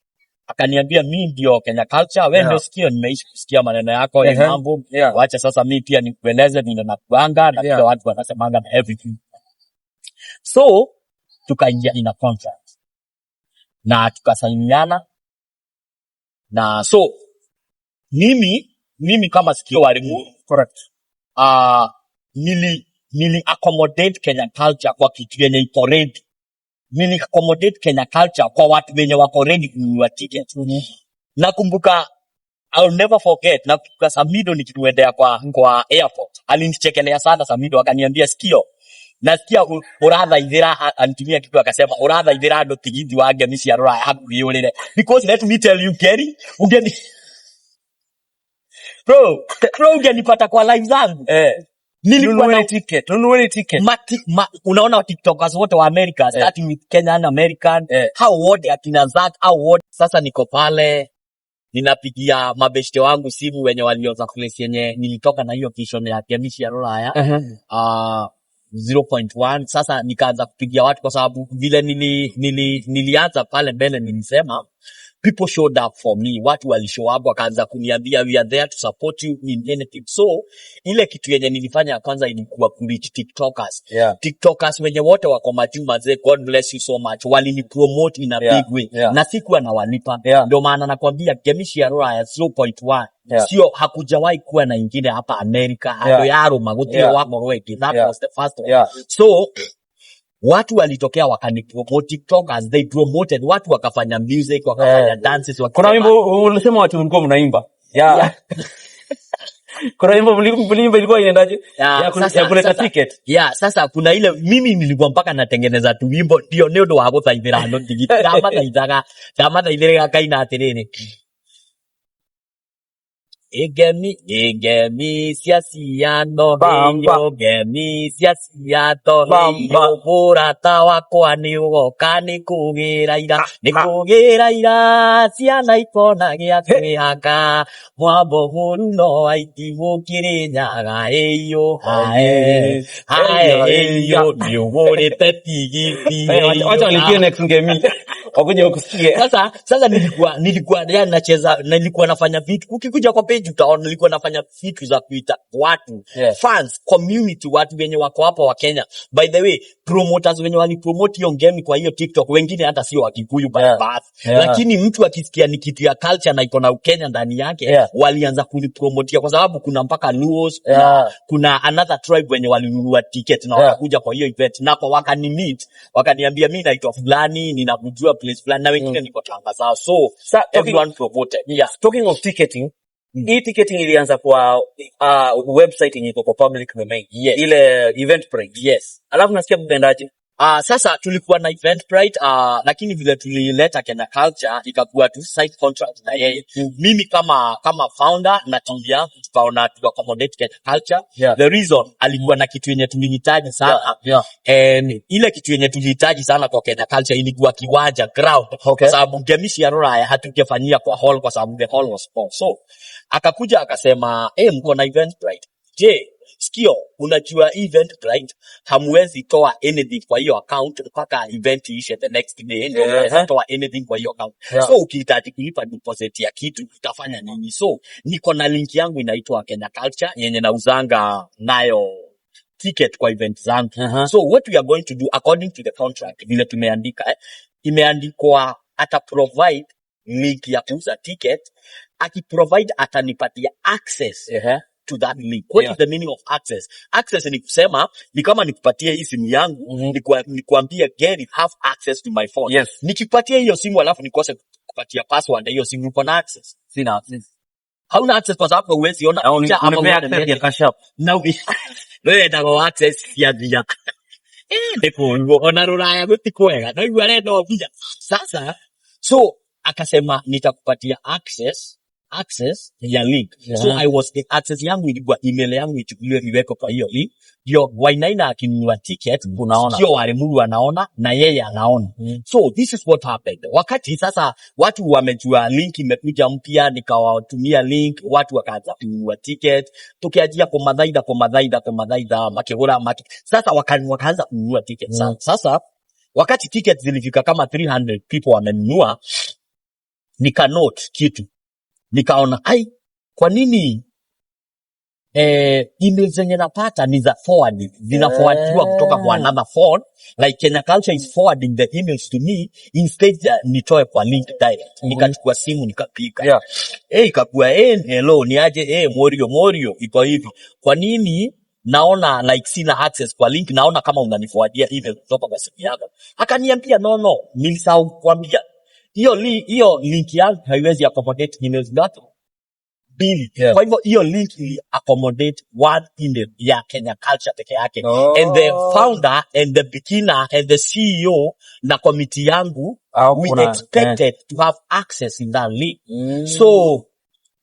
Akaniambia, mimi ndio Kenya Culture, wewe ndio Skio, nimeishi kusikia maneno yako ya mambo, wacha sasa mimi pia nikueleze vile nakuanga na vile watu wanasemanga na everything. So tukaingia in a contract na tukasainiana, na so mimi kama Skio walimu, Correct. nili accommodate Kenya Culture kwa kitu yenye iko ready. Nili accommodate Kenya Culture kwa watu wenye wako ready kununua ticket. Nakumbuka, I'll never forget, nakumbuka Samido nikituendea kwa airport, alinichekelea sana Samido, akaniambia, Skio, nasikia uradha idhira, anitumia kitu akasema, uradha idhira ndo tigidi wa Ngemi Ruraya hakuiolele, because let me tell you Kerry, bro ungenipata kwa live zangu, Nilikuwa ticket. Unaona TikTokers wote wa America, starting with Kenyan American, how wote akina Zack, how wote. Sasa niko pale, ninapigia mabeshte wangu simu wenye walioza place yenye nilitoka na hiyo vision ya Ngemi ya Ruraya 0.1. Sasa nikaanza kupigia watu kwa sababu vile nilianza pale mbele nilisema people showed up for me. Watu walishow up wakaanza kuniambia we are there to support you in anything. So ile kitu yenye nilifanya ya kwanza ilikuwa kureach TikTokers. TikTokers wenye wote wako majuma ze, God bless you so much. Walini promote in a big way. Na sikuwa na walipa. Ndio maana nakwambia Ngemi ya Ruraya 0.1. Sio hakujawahi kuwa na ingine hapa America. Ando yaro magotio wako weki. That was the first one. So watu walitokea wakanipromote TikTokers, they promoted, watu wakafanya music, wakafanya dances, kuna wimbo unasema watu mlikuwa mnaimba. Kuna wimbo mlimba ilikuwa inaendaje? Ya kuleta ticket. Sasa kuna ile mimi nilikuwa mpaka natengeneza tu wimbo ndio ndo wako taithira ndo digit. Kama taithira kaina atiriri. Ngemi ciaciano hiyo, Ngemi ciaciato hiyo, murata wakwa ni ugoka ni kugira ira ciana ikona gia kwihanga mwambo huru no aitimukire nyaga iyo iyo ni ugurite tigiti. Acha nikie next Ngemi wakuje ukusikie. Sasa nilikuwa nacheza, nilikuwa nafanya vitu ukikuja kwa page utaona nilikuwa nafanya vitu za kuita watu fans, community, watu wenye wako hapa wa Kenya. By the way, promoters wenye walipromote hiyo Ngemi kwa hiyo TikTok wengine hata sio wa Kikuyu by birth, lakini mtu akisikia ni kitu ya culture na iko na Kenya ndani yake walianza kunipromotea kwa sababu kuna mpaka Luos, kuna another tribe wenye walinunua ticket na wakakuja kwa hiyo event na kwa wakanimeet, wakaniambia mimi naitwa fulani, ninakujua place fulani, na wengine niko Tanga sawa. So everyone promoted. Talking of ticketing, hii ticketing ilianza kwa website yenye iko kwa public domain. Ile Eventbrite. Alafu nasikia mtendaje? Sasa tulikuwa na Eventbrite, lakini vile tulileta Kenya Culture ikakuwa tu site contract na yeye. Mimi kama founder na team yangu tukaona accommodate Kenya Culture. The reason alikuwa na kitu yenye tulihitaji sana. And ile kitu yenye tulihitaji sana kwa Kenya Culture ilikuwa kiwanja, ground. Kwa sababu Ngemi ya Ruraya hatungefanyia kwa hall kwa sababu the hall was small. So akakuja akasema, mko na Eventbrite. Je, Skio, unajua Eventbrite hamwezi toa anything kwa hiyo account mpaka event ishe the next day, ndio unaweza toa anything kwa hiyo account. So ukihitaji kulipa deposit ya kitu utafanya nini? So niko na link yangu inaitwa Kenya Culture yenye nauzanga nayo ticket kwa event zangu. So what we are going to do according to the contract vile tumeandika, imeandikwa ata provide link ya kuuza ticket, akiprovide atanipatia access to that link. What is the meaning of access? Access ni kusema ni kama nikupatie hii simu yangu, nikuambie Gary have access to my phone. Nikipatia hiyo simu alafu nikose kupatia password hiyo simu, uko na access? Sina access. Hauna access kwa sababu huwezi ona picha ama access ya cash app. Na wewe ndio access ya dia. Ndipo ona Ruraya gutikwega. Na hiyo anaenda picha. Sasa so akasema nitakupatia access ya link. So I was the access yangu ilikuwa email yangu ichukuliwe iweko kwa hiyo link. Ndio Wainaina akinunua ticket unaona, sio Limuru anaona na yeye anaona. So this is what happened. Wakati sasa watu wamejua link imekuja mpya, nikawatumia link, watu wakaanza kununua ticket, tukiajia kwa madhaida makegora. Sasa wakaanza kununua ticket. Sasa wakati ticket zilifika kama 300 people wamenunua, nika note kitu. Nikaona kwa nini emails zenye napata ni za forward, zinaforwardiwa kutoka kwa another phone, like Kenya Culture is forwarding the emails to me instead nitoe kwa link direct. Nikachukua simu nikapiga, ikakuwa hello ni aje, Morio iko hivi, kwa nini naona like sina access kwa link, naona kama unaniforwardia email kutoka kwa simu yako? Akaniambia no, nilisahau kuambia hiyo link yangu haiwezi accommodate emails ngapi? Mbili. Kwa hivyo hiyo link ili accommodate one email ya Kenya Culture peke yake. And the founder and the beginner and the CEO na committee yangu we expected to have access in that link. So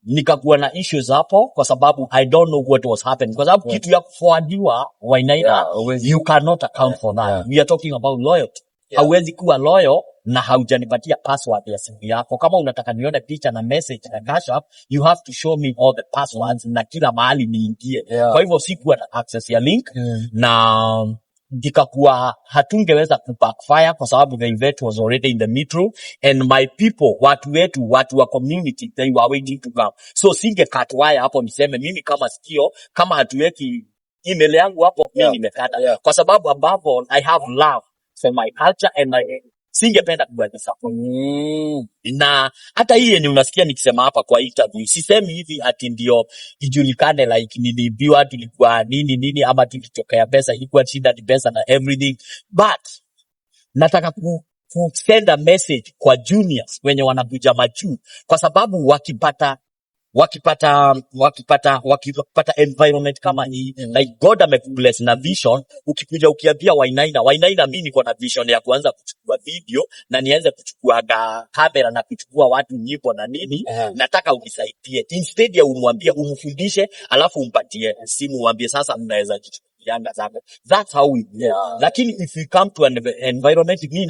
nikakuwa na issues hapo kwa sababu I don't know what was happening, kwa sababu kitu ya kuforwardiwa Wainaina, you cannot account for that. We are talking about loyalty. Hauwezi kuwa loyal na haujanipatia password ya simu yako. Kama unataka nione picha na message na cash app, you have to show me all the passwords na kila mahali niingie. Kwa hivyo sikuwa na access ya link na ndikakuwa hatungeweza kubackfire kwa sababu the event was already in the metro and my people, watu wetu, watu wa community, they were waiting to come. So singe cut wire hapo niseme mimi kama Skio, kama hatuweki email yangu hapo mimi nimekata. Kwa sababu above all, I have love for my culture and singependa kubadilisha. Na hata hii yenye unasikia nikisema hapa kwa interview, sisemi hivi ati ndio ijulikane like nilibiwa, tulikuwa nini ama tulitokea pesa, ilikuwa shida ni pesa na everything, but nataka ku send a message kwa juniors wenye wanakuja majuu, kwa sababu wakipata environment kama hii, like God amekubless na vision, ukikuja ukiambia Wainaina mimi niko na vision ya kuanza kuchukua video na nianze kuchukua kamera na kuchukua watu nyimbo na nini, nataka unisaidie. Instead ya umwambie, umfundishe, alafu umpatie simu uambie sasa mnaweza yanga zako. That's how we do. Lakini if you come to an environment, mimi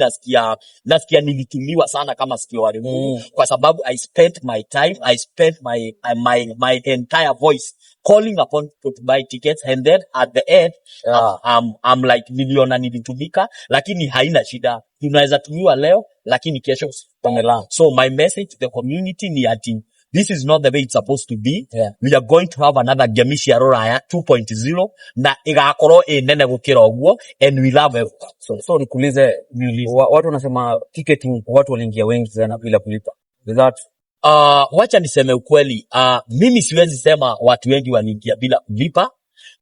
nasikia nilitumiwa sana kama Skio wa Limuru, kwa sababu I spent my time, I spent my entire voice calling upon people to buy tickets, and then at the end I'm like niliona nilitumika, lakini haina shida, tunaweza tumiwa leo lakini kesho tumelala. So my message to the community ni ati this is not the way it's supposed to be. We are going to have another Ngemi Ruraya 2.0 na igakorwo nene gukira oguo, and we love it. So nikuulize, watu wanasema ticketing watu waliingia wengi sana bila kulipa. With that wacha niseme ukweli, mimi siwezi sema watu wengi waliingia bila kulipa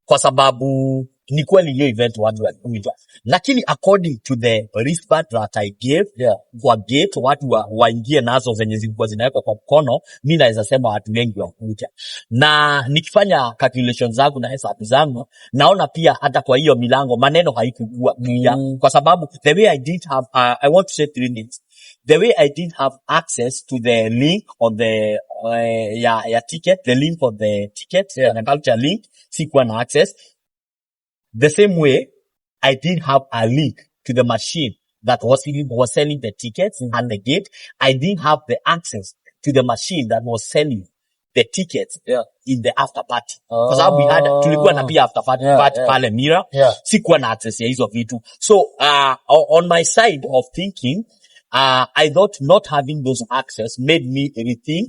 kwa sababu ni kweli hiyo event watu walikuja, lakini according to the wristband that I gave kwa gate watu waingie nazo zenye zilikuwa zinawekwa kwa mkono, mimi naweza sema watu wengi wakuja. Na nikifanya calculations zangu na hesabu zangu, naona pia hata kwa hiyo milango maneno haikugua pia, kwa sababu the way I didn't have I want to say three things. The way I didn't have access to the link on the ticket, the link on the ticket, the culture link, sikuwa na access. The same way, I didn't have a link to the machine that was selling the tickets and the gate. I didn't have the access to the machine that was selling the tickets in the after party. Kwa sababu tulikuwa na pia after party pale Mira. Sikuwa na access ya hizo vitu. So, on my side of thinking, I thought not having those access made me rethink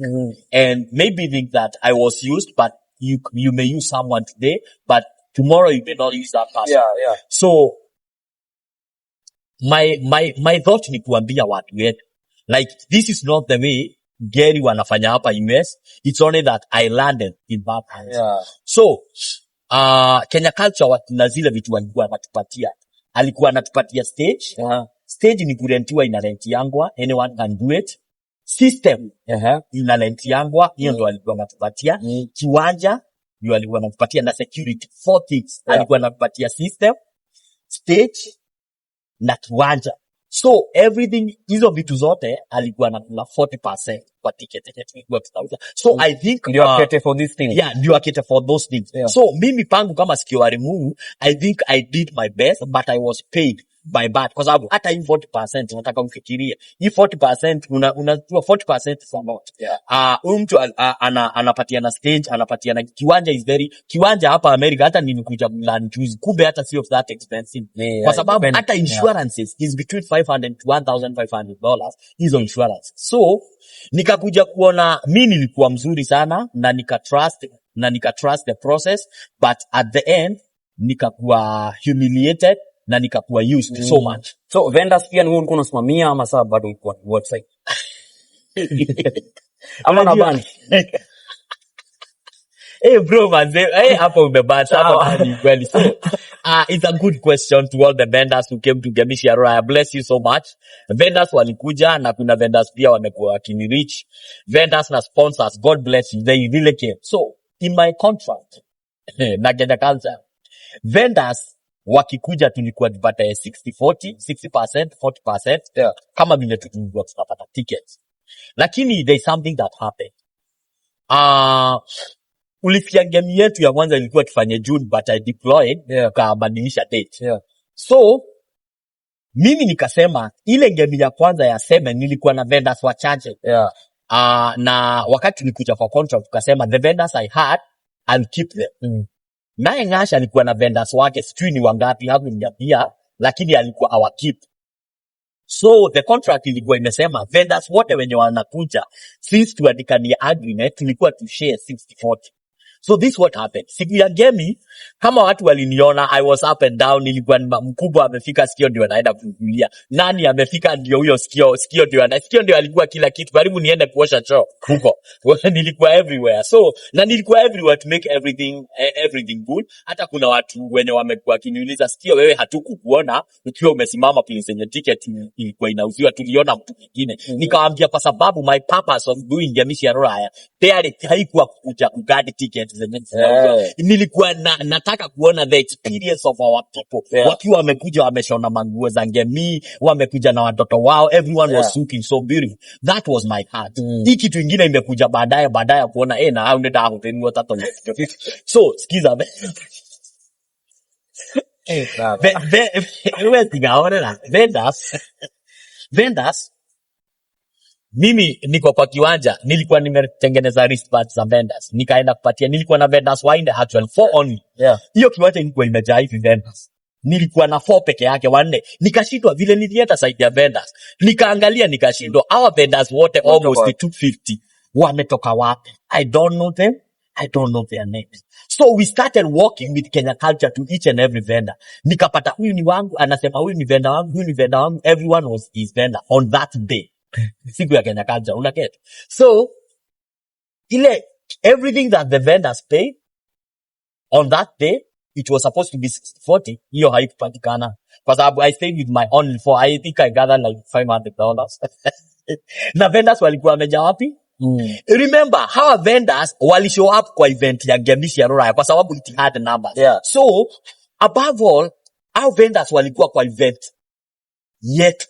and maybe think that I was used, but you may use someone today, but tomorrow you may not use that person. So my thought ni kuambia watu wetu, like this is not the way Gary wanafanya hapa US. It's only that I landed in that hands. So Kenya culture na zile vitu walikuwa wanatupatia, alikuwa anatupatia stage. Stage ni kurentiwa, ina rent yangwa, anyone can do it. System ina rent yangwa, hiyo ndo alikuwa anatupatia. Kiwanja ndio alikuwa anatupatia, na security. Four things alikuwa anatupatia: system, stage na kiwanja. So everything, hizo vitu zote alikuwa anakula 40% kwa ticket yetu ilikuwa tutauza. So I think ndio akete for this thing. Ndio akete for those things. So mimi pangu kama Skio wa Limuru, I think I did my best, but I was paid by bad, kwa sababu hata hii 40% unataka ufikirie. Hii 40% unajua 40% is a lot. Huyu mtu anapatia na stage, anapatia na kiwanja, kiwanja hapa America hata nimekuja land juice, kumbe hata sio that expensive. Kwa sababu hata insurances is between $500 to $1,500 hizo insurance. So nikakuja kuona mimi nilikuwa mzuri sana na nika trust the process, but at the end nikakuwa humiliated na nikakuwa used so much. So vendors pia ni wewe ulikuwa unasimamia ama sawa bado ulikuwa website? Ama na band. Bro manze, hapo umebata hapo ni kweli. So it's a good question to all the vendors who came to Ngemi Ruraya. Bless you so much. Vendors walikuja na kuna vendors pia wamekuwa wakinirich. Vendors na sponsors, God bless you. They really came. So in my contract na Kenya culture, vendors wakikuja tulikuwa tupata 60-40, 60%, 40%, kama vile tulikuwa tunapata tickets. Lakini there is something that happened. ulisikia Ngemi yetu ya kwanza ilikuwa tufanye June but I deployed, kabadilisha date. So mimi nikasema ile Ngemi ya kwanza ya 7 nilikuwa na vendors wachache. Na wakati nilikuja for contract tukasema the vendors I had I'll keep them. Naye Ngasha alikuwa na vendors wake, sijui ni wangapi hapo niambia, lakini alikuwa our keep. So the contract ilikuwa imesema vendors wote wenye wanakuja since tuandikania agreement tulikuwa tu share 60-40. So this what happened. Siku ya Ngemi, kama watu waliniona, I was up and down, nilikuwa mkubwa amefika, Skio ndio anaenda kukulia. Nani amefika ndio huyo Skio Skio ndio alikuwa kila kitu. Karibu niende kuosha choo huko. Nilikuwa everywhere. So, na nilikuwa everywhere to make everything good. Hata kuna watu wenye wamekuwa kiniuliza, Skio wewe hatukukuona ukiwa umesimama place yenye ticket ilikuwa inauziwa, tuliona mtu mwingine. Nikawaambia kwa sababu my purpose of doing Ngemi ya Ruraya tayari haikuwa kuja kugadi ticket. Nilikuwa nataka kuona the experience of our people. Wakiwa wamekuja wameshona manguo za Ngemi, wamekuja na watoto wao, everyone was looking so beautiful. That was my heart. Hii kitu ingine imekuja baadaye kuona na au nenda hapo tatu. So sikiza vendors mimi niko kwa kiwanja, nilikuwa nimetengeneza wristbands za vendors. Nikaenda kupatia, nilikuwa na vendors wainde actually 4 only. Hiyo kiwanja ilikuwa imejaa hivi vendors. Nilikuwa na 4 peke yake 4. Nikashindwa vile nilienda side ya vendors. Nikaangalia nikashindwa. Our vendors wote almost 250. Wametoka wapi? I don't know them. I don't know their names. So we started working with Kenya culture to each and every vendor. Nikapata huyu ni wangu, anasema huyu ni vendor wangu, huyu ni vendor wangu. Everyone was his vendor on that day. Siku ya Kenya culture, unaget. So, everything that the vendors paid on that day, it was supposed to be 60-40. Hiyo haikupatikana. Kwa sababu I stayed with my only 4. I think I gathered like $500. Na vendors walikuwa wamejaa wapi? Remember, how vendors wali show up kwa event ya Ngemi ya Ruraya kwa sababu it had numbers. So, above all, how vendors walikuwa kwa event yet.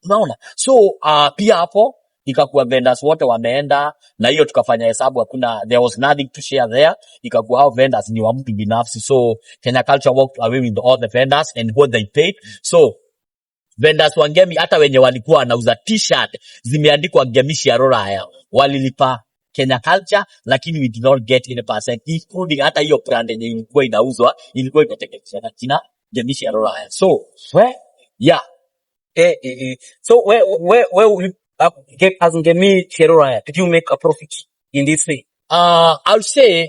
Unaona? So, pia hapo, ikakuwa vendors wote wameenda, na hiyo tukafanya hesabu hakuna, there was nothing to share there. Ikakuwa hao vendors ni wa mtu binafsi. So, Kenya culture walked away with all the vendors and what they paid. So, vendors wa Ngemi, hata wenye walikuwa wanauza t-shirt, zimeandikwa Ngemi ya Ruraya, walilipa Kenya culture, lakini we did not get 80%, including hata hiyo brand yenye ilikuwa inauzwa, ilikuwa imetengenezwa na jina Ngemi ya Ruraya. So, So where as Ngemi ya Ruraya, did you make a profit in this thing? I'll say,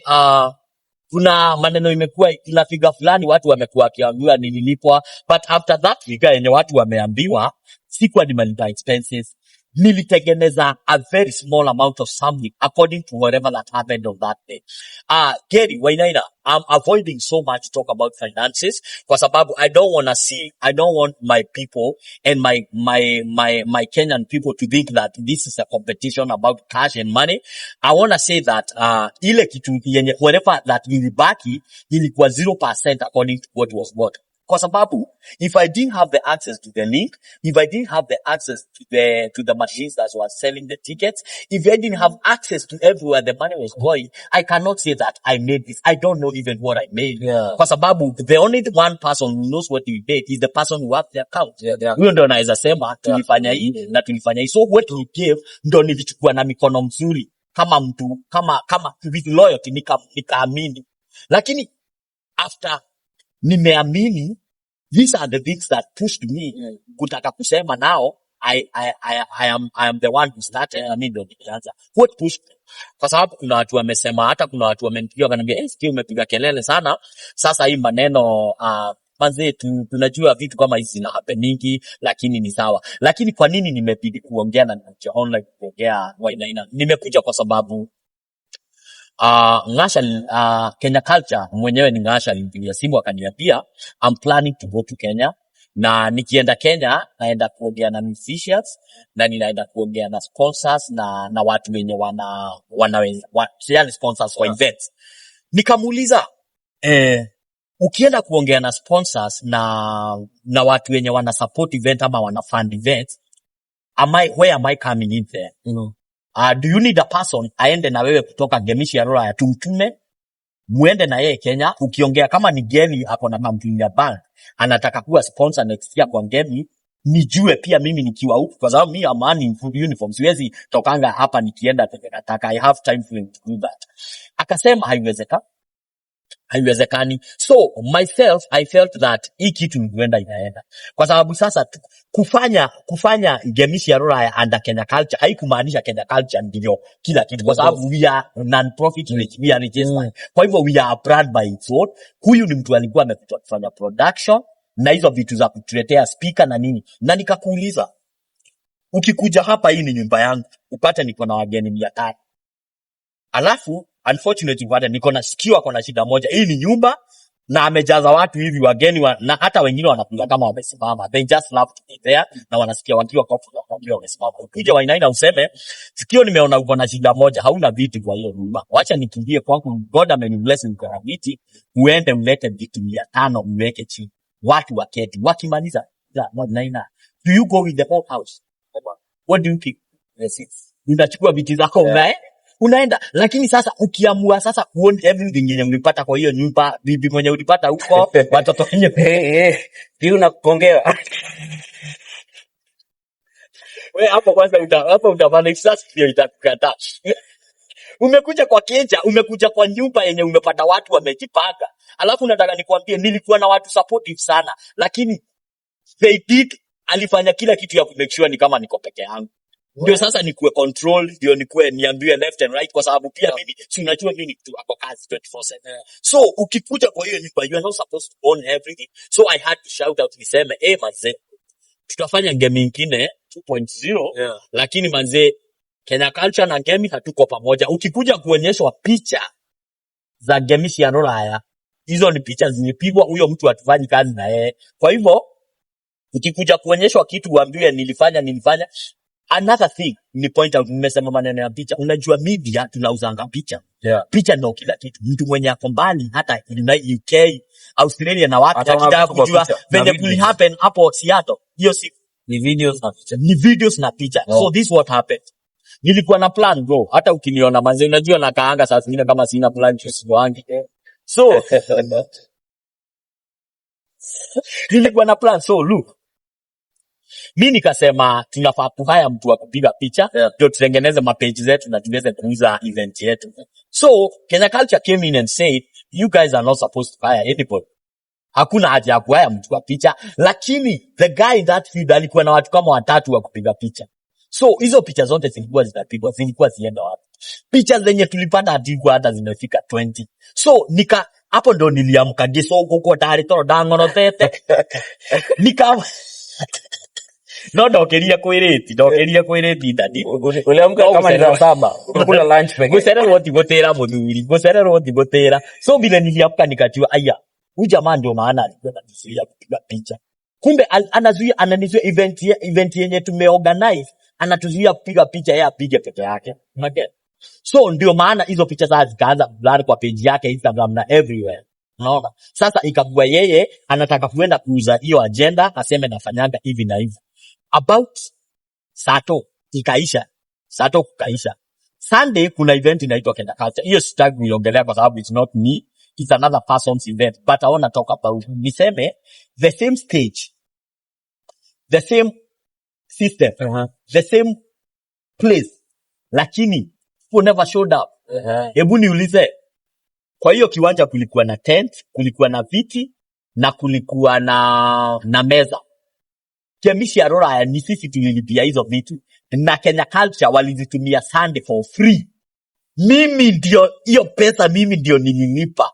kuna maneno imekuwa ila figure fulani watu wamekuwa kiambiwa nililipwa, but after that figure yenye watu wameambiwa, sikuwa nimelipa expenses. Nilitengeneza a very small amount of something according to whatever that happened on that day. Gary, Wainaina, I'm avoiding so much talk about finances kwa sababu I don't want my people and my Kenyan people to think that this is a competition about cash and money. I want to say that ile kitu yenye whatever that ilibaki ilikuwa 0% according to what was bought. Kwa sababu, if I didn't have the access to the link, if I didn't have the access to the machines that were selling the tickets, if I didn't have access to everywhere the money was going, I cannot say that I made this. I don't know even what I made. Kwa sababu, the only one person who knows what we made is the person who has the account. Huyo ndo naweza sema, tulifanya hii na tulifanya hii. So what we gave, ndo nilichukua na mikono mzuri. Kama mtu, kama with loyalty, nikaamini. Lakini, after nimeamini, these are the things that pushed me kutaka kusema now I am the one who started. I mean, what pushed me? Kwa sababu kuna watu wamesema, hata kuna watu wamenipigia wakaniambia Skio umepiga kelele sana sasa hii maneno manze tunajua vitu kama hizi zina happeningi lakini ni sawa. Lakini kwa nini nimebidi kuongea na nje online kuongea Wainaina? Nimekuja kwa sababu Ngasha, Kenya culture, mwenyewe ni Ngasha alinipigia simu akaniambia, I'm planning to go to Kenya. Na nikienda Kenya, naenda kuongea na musicians, na ninaenda kuongea na sponsors, na watu wenye wanaweza sponsors kwa events. Nikamuuliza, ukienda kuongea na sponsors, na watu wenye wana support event ama wana fund events, where am I coming in there? do you need a person aende na wewe kutoka Ngemi ya Ruraya tumtume muende na yeye Kenya, ukiongea kama ni Ngemi hapo na kampuni ya bank anataka kuwa sponsor next year kwa Ngemi, nijue pia mimi nikiwa huko, kwa sababu mimi amani in full uniform siwezi tokanga hapa nikienda nataka I have time to do that. Akasema haiwezekani. So myself I felt that hii kitu huenda inaenda, kwa sababu sasa kufanya Ngemi ya Ruraya under Kenya culture haikumaanisha Kenya culture ndio kila kitu, kwa sababu we are non-profit, we are registered. Kwa hivyo we are a brand by its own. Huyu ni mtu alikuwa amekuja kufanya production na hizo vitu za kutuletea speaker na nini, na nikakuuliza, ukikuja hapa, hii ni nyumba yangu, upate niko na wageni 500, alafu unfortunately wale niko na Skio ako na shida moja, hii ni nyumba na amejaza watu hivi wageni na hata wengine wanakuja kama wamesimama, they just love to be there na wanasikia wakiwa comfortable wamesimama. Ukija Wainaina useme Skio, nimeona uko na shida moja, hauna viti kwa hiyo nyumba, wacha nikimbie kwangu, God amenibless niko na viti, uende mlete vitu 500 mweke chini, watu waketi, wakimaliza Wainaina, do you go with the whole house? What do you think? Yes, unachukua viti zako unaenda. Lakini sasa ukiamua sasa kuona everything yenye ulipata kwa hiyo nyumba, bibi mwenye ulipata huko, watoto wenye ndio unakongea wewe hapo, kwanza utafanya sasa ndio itakukata. Umekuja kwa keja, umekuja kwa nyumba yenye umepata watu wamejipanga, alafu nataka nikwambie nilikuwa na watu supportive sana, lakini they did, alifanya kila kitu ya kumake sure ni kama niko peke yangu. Ndio sasa nikuwe control, ndio nikuwe niambiwe left and right, kwa sababu pia mimi si unajua mimi ni mtu wako kazi 24/7. So ukikuja kwa hiyo nyumba, you are not supposed to own everything. So I had to shout out, niseme manze, tutafanya Ngemi nyingine 2.0, lakini manze Kenya culture na Ngemi hatuko pamoja. Ukikuja kuonyeshwa picha za Ngemi ya Ruraya, hizo ni picha zimepigwa, huyo mtu hatufanyi kazi na yeye. Kwa hivyo ukikuja kuonyeshwa kitu uambiwe nilifanya. Another thing ni point out, nimesema maneno ya picha. Unajua media tunauzanga picha. Picha ndio kila kitu. Mtu mwenye ako mbali hata UK, Australia na watu akitaka kujua venye kuli happen hapo Seattle, hiyo si ni videos na picha. So this what happened. Nilikuwa na plan bro. Hata ukiniona manze, unajua na kaanga saa zingine kama sina plan wangi. So nilikuwa na plan. So look, mimi nikasema tunafaa kuhaya mtu wa kupiga picha ndio tutengeneze mapage zetu na tuweze kuuza event yetu. So Kenya Culture came in and said, you guys are not supposed to hire anybody. Hakuna haja ya kuhaya mtu wa picha, lakini the guy in that field alikuwa na watu kama 3 wa kupiga picha. So hizo picha zote zilikuwa zienda wapi? Picha zenye tulipata hata zimefika 20. So hapo ndo niliamka geso huko tayari toro dangono tete. Ndokeria kwireti ndadi. Uliamka kama ni saa 7. Kula lunch peke. Guserero thigotera. So bila niliamka nikajua aya, huyu jamaa ndio maana alikuwa ananizuia kupiga picha. Kumbe ananizuia event yenye tumeorganize, anatuzuia kupiga picha, yeye apige peke yake. Unaget? So ndio maana hizo picha sasa zikaanza blur kwa page yake Instagram na everywhere. Unaona? Sasa ikakuwa yeye anataka kuenda kuuza hiyo agenda, aseme nafanyanga hivi na hivi. About Sato kukaisha. Sunday kuna event inaitwa Kenya Culture. Hiyo sitaki kuiongelea kwa sababu it's not me, it's another person's event, but I want to talk about niseme the same stage, the same system, the same place, lakini who never showed up. Hebu niulize, kwa hiyo kiwanja kulikuwa na tent, kulikuwa na viti na kulikuwa na meza. Ngemi ya Ruraya ni sisi tulilipia hizo vitu na Kenya Culture walizitumia Sunday for free. Mimi ndio hiyo pesa nililipa.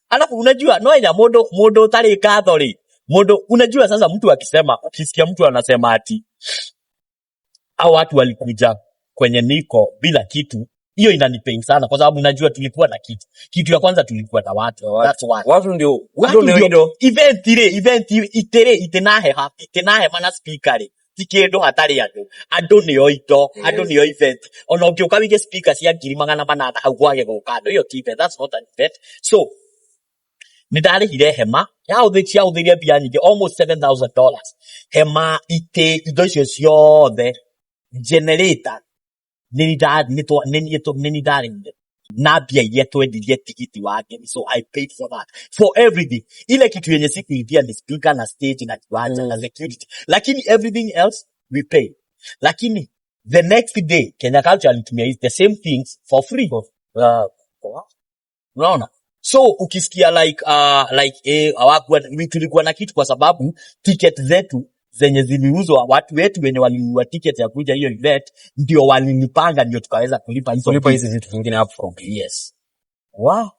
Alafu unajua noya modo tare kathori. Unajua sasa mtu akisema, ukisikia mtu anasema ati hao watu walikuja kwenye niko bila kitu, hiyo inanipain sana kwa sababu unajua tulikuwa na kitu. Kitu ya kwanza tulikuwa na watu. That's one. Watu ndio event itenahe mana speaker tikendo hatari ando niyo event ona ukioka wige speaker cia 800 hau gwage gukando hiyo tipe. That's not an event. So nidarihire hema ya uthiria bia nyingi almost $7,000 hema ite indo icio ciothe generator nini nabia yetu ndiye tikiti wake, so I paid for that for everything. Ile kitu yenye siku ilipia ni speaker na stage na kiwanja na security, lakini everything else we pay. Lakini the next day Kenya Culture alitumia is the same things for free. Unaona? So ukisikia hawakuwa tulikuwa na kitu kwa sababu ticket zetu zenye ziliuzwa, watu wetu wenye walinunua ticket ya kuja hiyo event ndio walinipanga, ndio tukaweza kulipa hizi vitu vingine hapo from. Yes. Wow.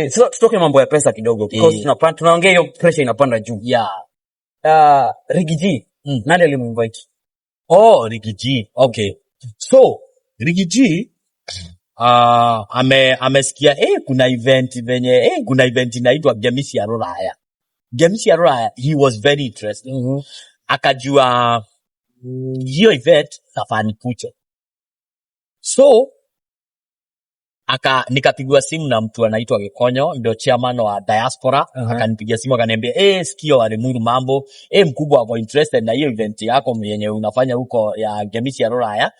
So tutoke mambo ya pesa kidogo because tunaongea hiyo pressure inapanda juu. Yeah. Rigi G, nani aliminvite? Rigi G. Okay. So Rigi G amesikia kuna event inaitwa Ngemi ya Ruraya. Ngemi ya Ruraya, he was very interested. Akajua hiyo event nafani kucha. So nikapigwa simu na mtu anaitwa Gikonyo, ndio chairman wa diaspora. Akanipigia simu akaniambia, Skio wa Limuru mambo, mkubwa wako interested na hiyo event yako yenye unafanya huko ya Ngemi ya Ruraya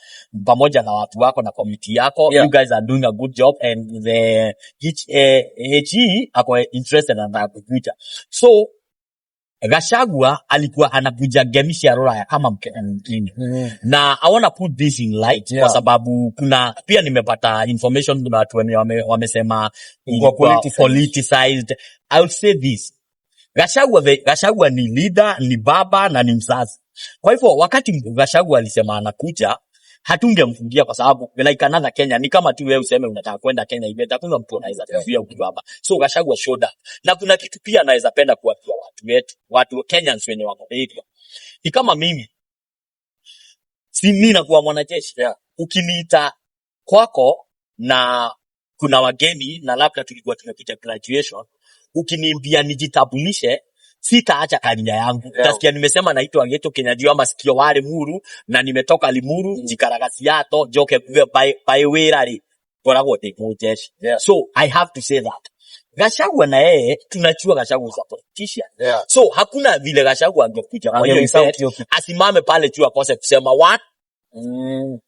pamoja na watu wako na committee yako. You guys are doing a good job and the HE ako interested na kukuja. So Gachagua alikuwa anakuja Ngemi ya Ruraya kama Mkenya mwingine. Na I wanna put this in light kwa sababu kuna pia nimepata information kuna watu wamesema politicized. I will say this. Gachagua ni leader, ni baba na ni mzazi. Kwa hivyo wakati Gachagua alisema anakuja, hatungemfungia kwa sababu like another Kenya ni kama tu wewe useme unataka kwenda Kenya event, hakuna mtu anaweza kuzuia ukibaba. So Gachagua showed up. Na kuna kitu pia anaweza penda kuwaambia watu wetu, watu Kenyans wenye wako area. Ni kama mimi nakuwa mwanajeshi. Ukiniita kwako na kuna wageni na labda tulikuwa tumepita graduation, ukiniambia nijitambulishe, sitaacha kanya yangu. Utasikia nimesema naitwa Geto Kenya Dio ama Skio wa Limuru na nimetoka Limuru, jikaragasiato, joke by werari. Koragwo tekojeshi. So I have to say that. Gachagua na yeye tunachua Gachagua is a politician. So hakuna vile Gachagua angekuja kwa hiyo asimame pale tu akose kusema what?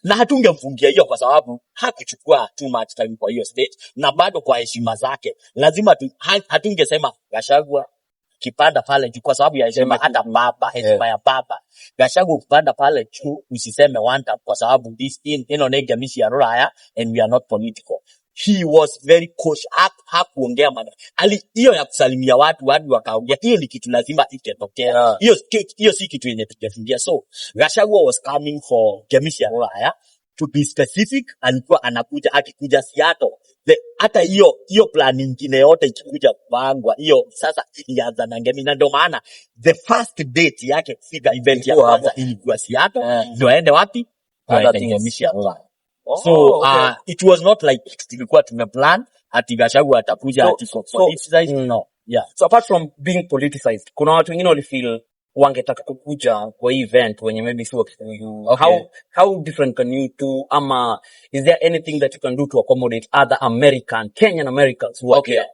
Na hatungemfungia hiyo kwa sababu hakuchukua too much time kwa hiyo stage, na bado kwa heshima zake lazima hatungesema Gachagua kipanda pale juu kwa sababu ya heshima hata baba, heshima ya baba. Gachagua kupanda pale juu usiseme wanta kwa sababu this Ngemi ya Ruraya and we are not political. He was very cautious. Hakuongea maneno. Hiyo ya kusalimia watu wakaongea. Hiyo ni kitu lazima ikitokea. Hiyo si kitu yenye tukifungia. So Gachagua was coming for Ngemi ya Ruraya. To be specific, alikuwa anakuja akikuja Seattle. Hata hiyo plan nyingine yote ikikuja kupangwa, hiyo sasa ilianza na Ngemi, na ndio maana the first date yake kufika event ya kwanza ilikuwa Seattle. Ndio aende wapi? Ngemi ya Ruraya. So it was not like tulikuwa tumeplan ati Gachagua atakuja ati politicized. No. So apart from being politicized, kuna watu wengine walifeel wangetaka kukuja kwa event wenye maybe sio Kikuyu. How different can you do, ama is there anything that you can do to accommodate other Kenyan Americans who are here?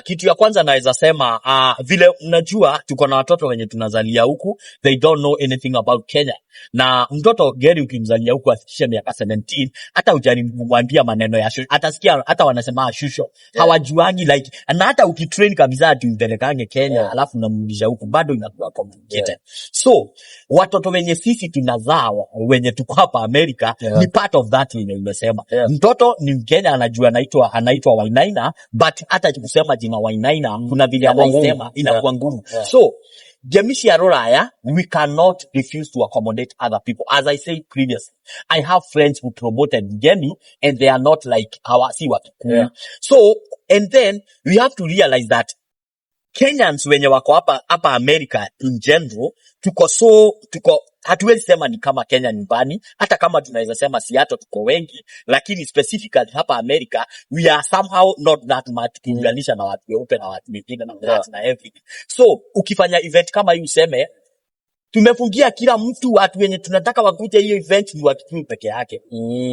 Kitu ya kwanza naweza sema vile unajua tuko na watoto wenye tunazalia huku, they don't know anything about Kenya. Na mtoto geri ukimzalia huku afikishe miaka 17, hata ujaribu kumwambia maneno ya shusho, atasikia hata wanasema shusho. Hawajuangi like, na hata ukitrain kabisa ati umpelekange Kenya alafu unamrudisha huku bado inakuwa complicated. So watoto wenye sisi tunazaa wenye tuko hapa America ni part of that wenye umesema. Mtoto ni Mkenya anajua anaitwa Wainaina, but hata kusema jina Wainaina kuna vile anasema inakuwa ngumu. So Ngemi ya Ruraya, we cannot refuse to accommodate other people. As I said previously, I have friends who promoted Ngemi and they are not like hawasi Wakikuyu. So, and then we have to realize that Kenyans wenye wako hapa America in general, hatuwezi sema ni kama Kenya nyumbani, hata kama tunaweza sema Seattle tuko wengi, lakini specifically hapa America, we are somehow not that much kulinganisha na watu weupe na watu wengine na that na everything. So, ukifanya event kama hii useme, Tumefungia kila mtu, watu wenye tunataka wakuje hiyo event ni watu peke yake.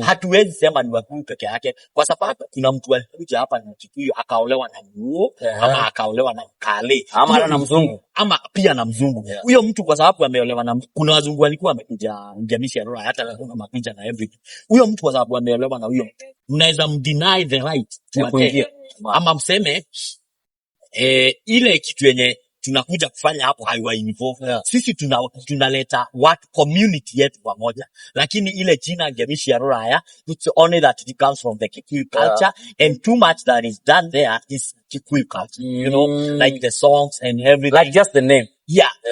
Hatuwezi sema ni watu peke yake kwa sababu kuna mtu alikuja hapa na Kikuyu akaolewa na Luo ama akaolewa na Kale ama na mzungu ama pia na mzungu. Huyo mtu kwa sababu ameolewa na kuna wazungu walikuwa wamekuja Ngemi ya Ruraya hata kuna makuja na everything. Huyo mtu kwa sababu ameolewa na huyo, mnaweza mdeny the right to kuingia ama mseme ile kitu yenye tunakuja kufanya hapo haiwa involve. Sisi tunaleta watu community yetu pamoja, lakini ile jina Ngemi ya Ruraya, it's only that it comes from the Kikuyu culture and too much that is done there is Kikuyu culture, you know, like the songs and everything, like just the name.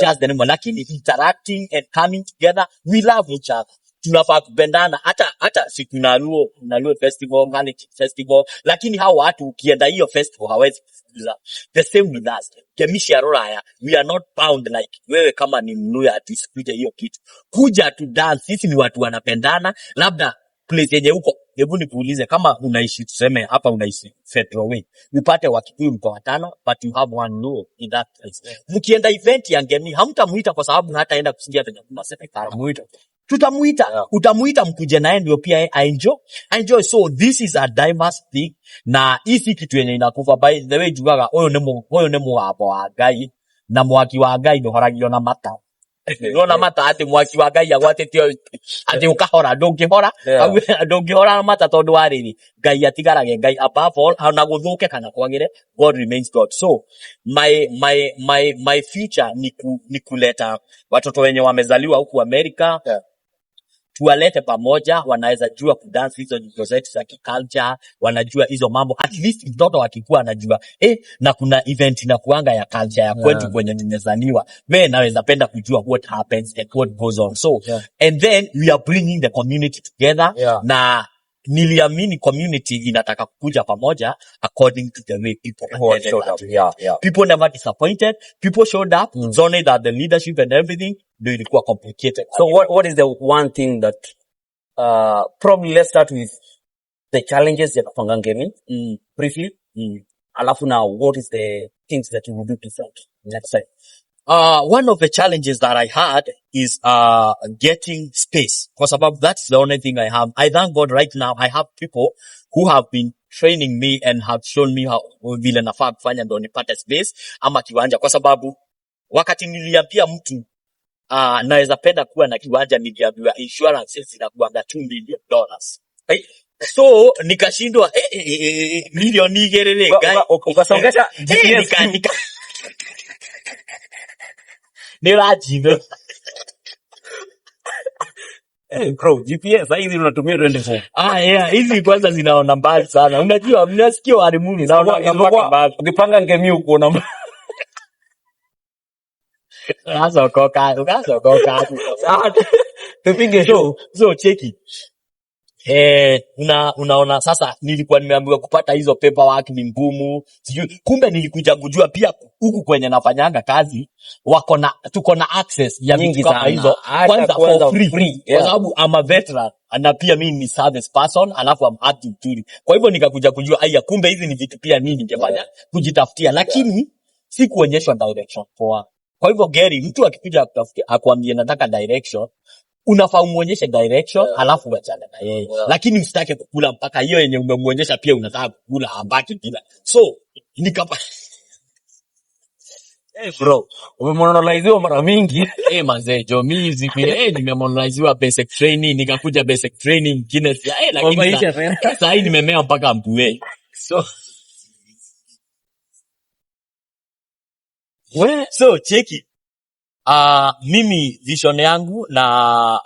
Just the name, lakini interacting and coming together, we love each other. Tunafaa kupendana hata siku Naluo festival, Ngani festival, lakini hao watu ukienda hiyo festival hawezi kuuza. The same with us. Ngemi ya Ruraya, we are not bound like wewe kama ni Mluya atusikuje hiyo kitu. Kuja to dance, sisi ni watu wanapendana, labda place yenye huko. Hebu nikuulize kama unaishi tuseme hapa unaishi Federal Way. Upate Wakikuyu mko 5 but you have one Luo in that place. Mkienda event ya Ngemi hamtamuita kwa sababu hataenda kusingia venye tunasemekana. Tutamuita, utamuita mkuje naye ndio pia enjoy. So this is a diverse thing na hii kitu yenye inakufa by the way jugaga oyo nemo wabo wa Ngai na mwaki wa Ngai ndohoragio na mata. Nona mata ati mwaki wa Ngai agwatetio ati ukahora ndongihora na mata tondu wa riri Ngai atigarage Ngai above all na guthuke kana kwagire God remains God. So my future ni kuleta watoto wenye wamezaliwa huku Amerika, tuwalete pamoja, wanaweza jua kudance hizo nyimbo zetu za culture, wanajua hizo mambo, at least mtoto akikuwa anajua na kuna event inakuanga ya culture ya kwetu kwenye nimezaliwa, mimi naweza penda kujua what happens and what goes on. So and then we are bringing the community together na niliamini community inataka kukuja pamoja according to the way people showed up. People never disappointed, people showed up. It's only that the leadership and everything do ilikuwa complicated. So what is the one thing that probably let's start with the challenges ya kupanga Ngemi briefly. Alafu now what is the things that you will do different next time? One of the challenges that I had is getting space, kwa sababu that's the only thing I have. I thank God right now I have people who have been training me and have shown me how vile nafaa kufanya ndio nipate space ama kiwanja, kwa sababu wakati niliambia mtu naweza penda kuwa na kiwanja, niliambiwa insurance zinakuwa $2 million. So nikashindwa milioni gerere guy ukasongesha nika nirajive bro GPS hizi unatumia 24. Hizi kwanza zinaona mbali sana, unajua mnasikia warimuni naona mpaka mbali. Ukipanga Ngemi huko na sasa koka tupige so cheki unaona sasa nilikuwa nimeambiwa kupata hizo paperwork ni ngumu, sijui kumbe nilikuja kujua pia huku kwenye nafanyanga kazi tuko na access ya vitu kama hizo kwanza for free. Kwa sababu I'm a veteran na pia mimi ni service person alafu I'm active duty. Kwa hivyo nikakuja kujua kumbe hizi ni vitu pia mimi ningefanya kujitafutia, lakini si kuonyeshwa direction poa. Kwa hivyo Gary, mtu akikuja kutafutia akwambie nataka direction, unafaa umuonyeshe direction halafu uachane na yeye. Lakini usitake kukula mpaka hiyo yenye umemuonyesha pia unataka kukula ambaki bila. So nikapa bro, umemonoliziwa mara mingi. Manze, jo mimi zipile nimemonoliziwa basic training, nikakuja basic training kile lakini sasa hii nimemea mpaka mbue. So cheki mimi vision yangu na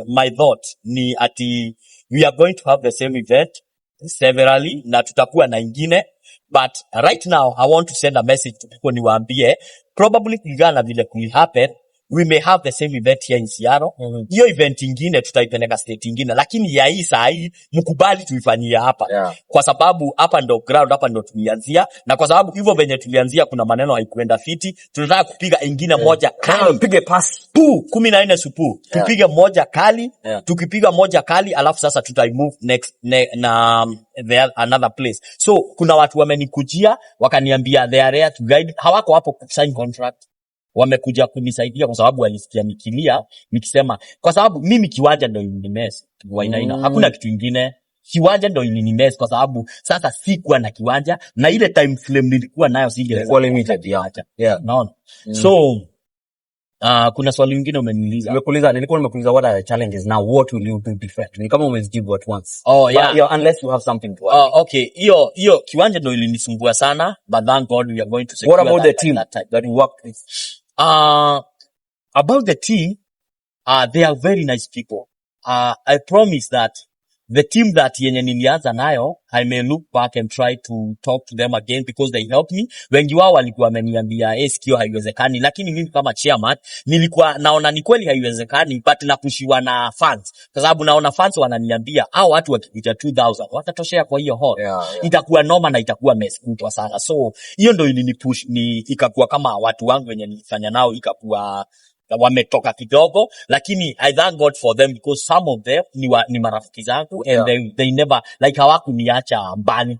my thought ni ati we are going to have the same event severally na tutakuwa na ingine, but right now I want to send a message to people niwaambie probably kulingana vile could happen we may have the same event here in Seattle. Hiyo event ingine tutaipeleka state ingine, lakini ya hii saa hii mkubali tuifanyie hapa. Kwa sababu hapa ndo ground, hapa ndo tulianzia, na kwa sababu hivyo venye tulianzia kuna maneno haikuenda fiti, tunataka kupiga ingine moja kali. Tupige pass 14 supu. Tupige moja kali, tukipiga moja kali alafu sasa tutai-move next na another place. So kuna watu wamenikujia wakaniambia they are there to guide, hawako hapo sign contract. wamekuja kunisaidia kwa sababu walisikia nikilia nikisema, kwa sababu mimi kiwanja ndio ilinimess Wainaina, hakuna kitu kingine. Kiwanja ndio ilinimess kwa sababu sasa sikuwa na kiwanja na ile time frame nilikuwa nayo Ilikuwa limited, yeah. Naona. So kuna swali lingine umeniuliza. Nilikuwa nimekuuliza what are the challenges now, what will you do different? Ni kama umejibu at once. Oh yeah. But, unless you have something to add. Okay. Hiyo kiwanja ndio ilinisumbua sana, but thank God we are going to secure. What about the team that you work with? About the team, they are very nice people. I promise that the team that yenye nilianza nayo, I may look back and try to talk to them again because they helped me. Wengi wao walikuwa wameniambia Skio haiwezekani, lakini mimi kama chairman nilikuwa naona ni kweli haiwezekani, but napushiwa na fans. Kwa sababu naona fans wananiambia hao watu wakipita 2000 watatoshea kwa hiyo hall. Itakuwa noma na itakuwa mess kubwa sana. So hiyo ndio ilinipush, ikakuwa kama watu wangu wenye nilifanya nao ikakuwa wametoka kidogo, lakini I thank God for them because some of them ni marafiki zangu and they never like hawakuniacha mbali.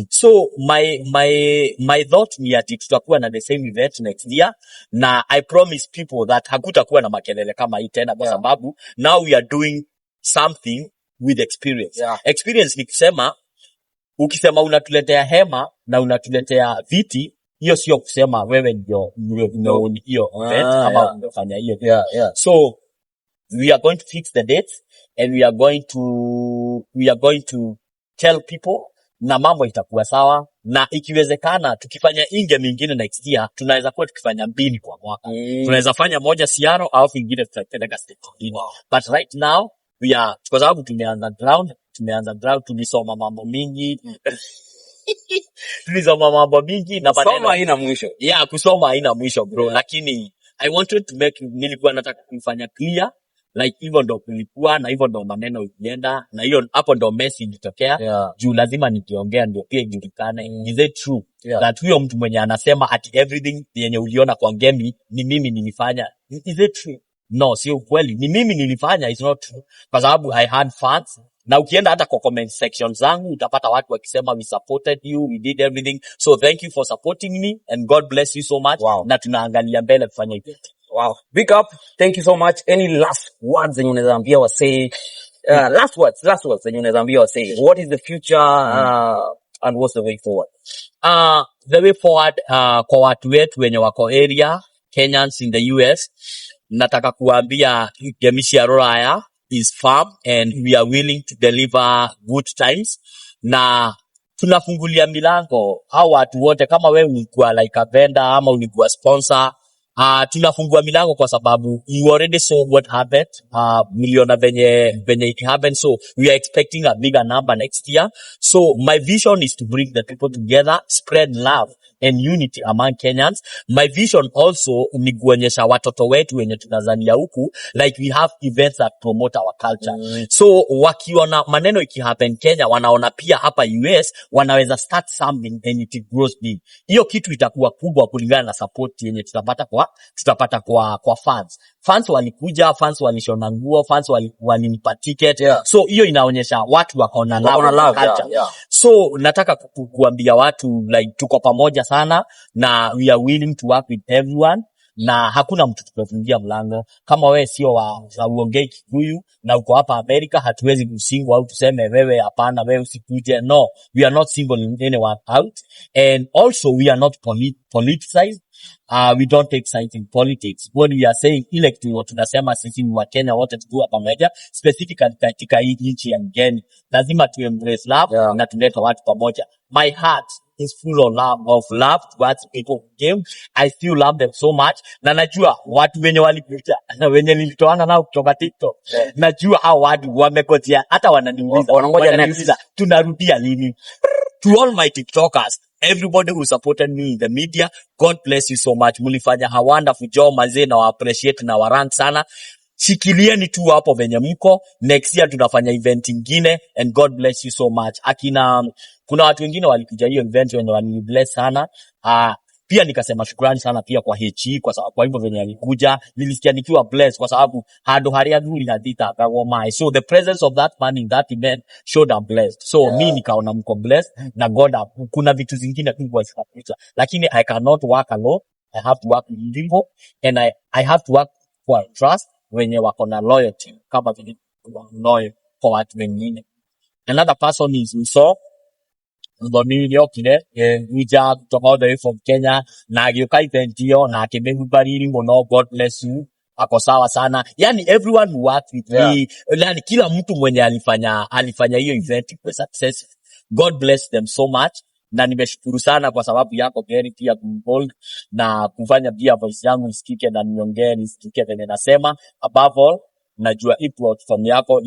So my thought ni ati tutakuwa na the same event next year, na I promise people that hakutakuwa na makelele kama hii tena kwa sababu now we are doing something with experience. Experience ni kusema, ukisema unatuletea hema na unatuletea viti, hiyo sio kusema wewe ndio hiyo event ama unafanya hiyo. So we are going to fix the dates and we are going to tell people na mambo itakuwa sawa, na ikiwezekana tukifanya Ngemi nyingine next year tunaweza kuwa tukifanya 2 kwa mwaka. Tunaweza fanya moja Siaro au nyingine tutapeleka state. But right now we are, kwa sababu tumeanza ground, tulisoma mambo mingi tulisoma mambo mingi na kusoma haina mwisho. Kusoma haina mwisho bro. Lakini I wanted to nilikuwa nataka kufanya clear like hivyo ndo kulikuwa na hivyo ndo maneno ilienda na hiyo hapo ndo message ilitokea. Juu lazima nikiongea ndio pia ijulikane. Is it true that huyo mtu mwenye anasema at everything yenye uliona kwa Ngemi ni mimi nilifanya? Is it true? No, sio kweli. Ni mimi nilifanya, it's not true. Kwa sababu I had fans. Na ukienda hata kwa comment section zangu utapata watu wakisema we supported you, we did everything. So thank you for supporting me and God bless you so much. Na tunaangalia mbele kufanya hivyo. Wow. Big up. Thank you so much. Any last words zenye unaweza ambia wasee? Last words zenye unaweza ambia wasee. What is the future and what's the way forward? The way forward kwa watu wetu wenye wako area, Kenyans in the US, nataka kuambia Ngemi ya Ruraya is firm and we are willing to deliver good times, na tunafungulia milango hao watu wote. Kama wewe ulikuwa like a vendor ama ulikuwa sponsor, tunafungua milango kwa sababu you already saw what happened. Miliona venye it happened, so we are expecting a bigger number next year. So my vision is to bring the people together, spread love and unity among Kenyans. My vision also ni kuonyesha watoto wetu wenye tunazania huku like we have events that promote our culture. So wakiona maneno ikihappen Kenya, wanaona pia hapa US wanaweza start something and it grows big. Hiyo kitu itakuwa kubwa kulingana na support yenye tutapata kwa fans. Fans walikuja, fans walishona nguo, fans walinipa ticket. So hiyo inaonyesha watu wakaona love culture. So nataka kuambia watu like tuko pamoja sana na we are willing to work with everyone, na hakuna mtu tumefungia mlango. Kama wewe sio uongei Kikuyu na uko hapa America, hatuwezi kusingwa au tuseme wewe hapana, wewe usikuje. No, we are not singling anyone out, and also we are not politicized. We don't take sides in politics. What we are saying, ile kitu tunasema sisi ni Wakenya wote tukiwa pamoja, specifically katika hii nchi ya Ngemi, lazima tu embrace love na tulete watu pamoja. My heart is full of love towards people who came. I still love them so much. Na najua watu wenye walikuja na wenye nilitoana nao kutoka TikTok, najua hao watu wamekojea, hata wananiuliza tunarudia lini. To all my TikTokers, everybody who supported me in the media, God bless you so much. Mulifanya a wonderful job mazee, na wa appreciate na warank sana. Shikilieni tu hapo venye mko. Next year tunafanya event ingine and God bless you so much. Kuna watu wengine walikuja hiyo event wenye walinibless sana. Pia nikasema shukrani sana pia kwa HE kwa hivyo venye alikuja. Nilisikia nikiwa blessed kwa sababu hado haria dhuri na dita kawoma. So the presence of that man in that event showed I'm blessed. So mi nikaona mko blessed na God kuna vitu zingine kubwa zikapita. Lakini I cannot work alone. I have to work with people, and I have to work for trust wenye wako na loyalty kama vile loyal kwa watu wengine. Another person is Uso Mdhomini okire wija kutoka all the way from Kenya na agĩũka event hiyo na akĩmĩhumbariri mũno. God bless you, ako sawa sana. Yani everyone who worked with me, yani kila mtu mwenye alifanya hiyo event kwa success. God bless them so much, na nimeshukuru sana kwa sababu yako Gary pia kuhold na kufanya pia voice yangu isikike na niongee nisikike venye nasema. Above all, najua hii platform yako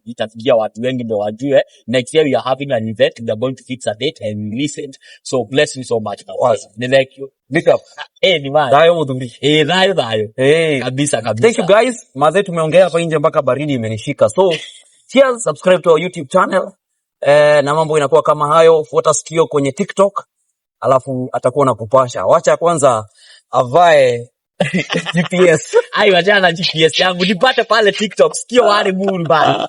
itafikia watu wengi ndio wajue next year we are having an event, we are going to fix a date and release it. So bless you so much. Ni like you Big up. ni man Dayo mudumbi. dayo kabisa. Thank you guys. Maze tumeongea hapa nje mpaka baridi imenishika. So cheers, subscribe to our YouTube channel. Na mambo inakuwa kama hayo. Fuata Skio kwenye TikTok. Alafu atakuwa nakupasha. Wacha kwanza avae GPS. Ai, wajana GPS yangu nipate pale TikTok Skio wale Limuru bana.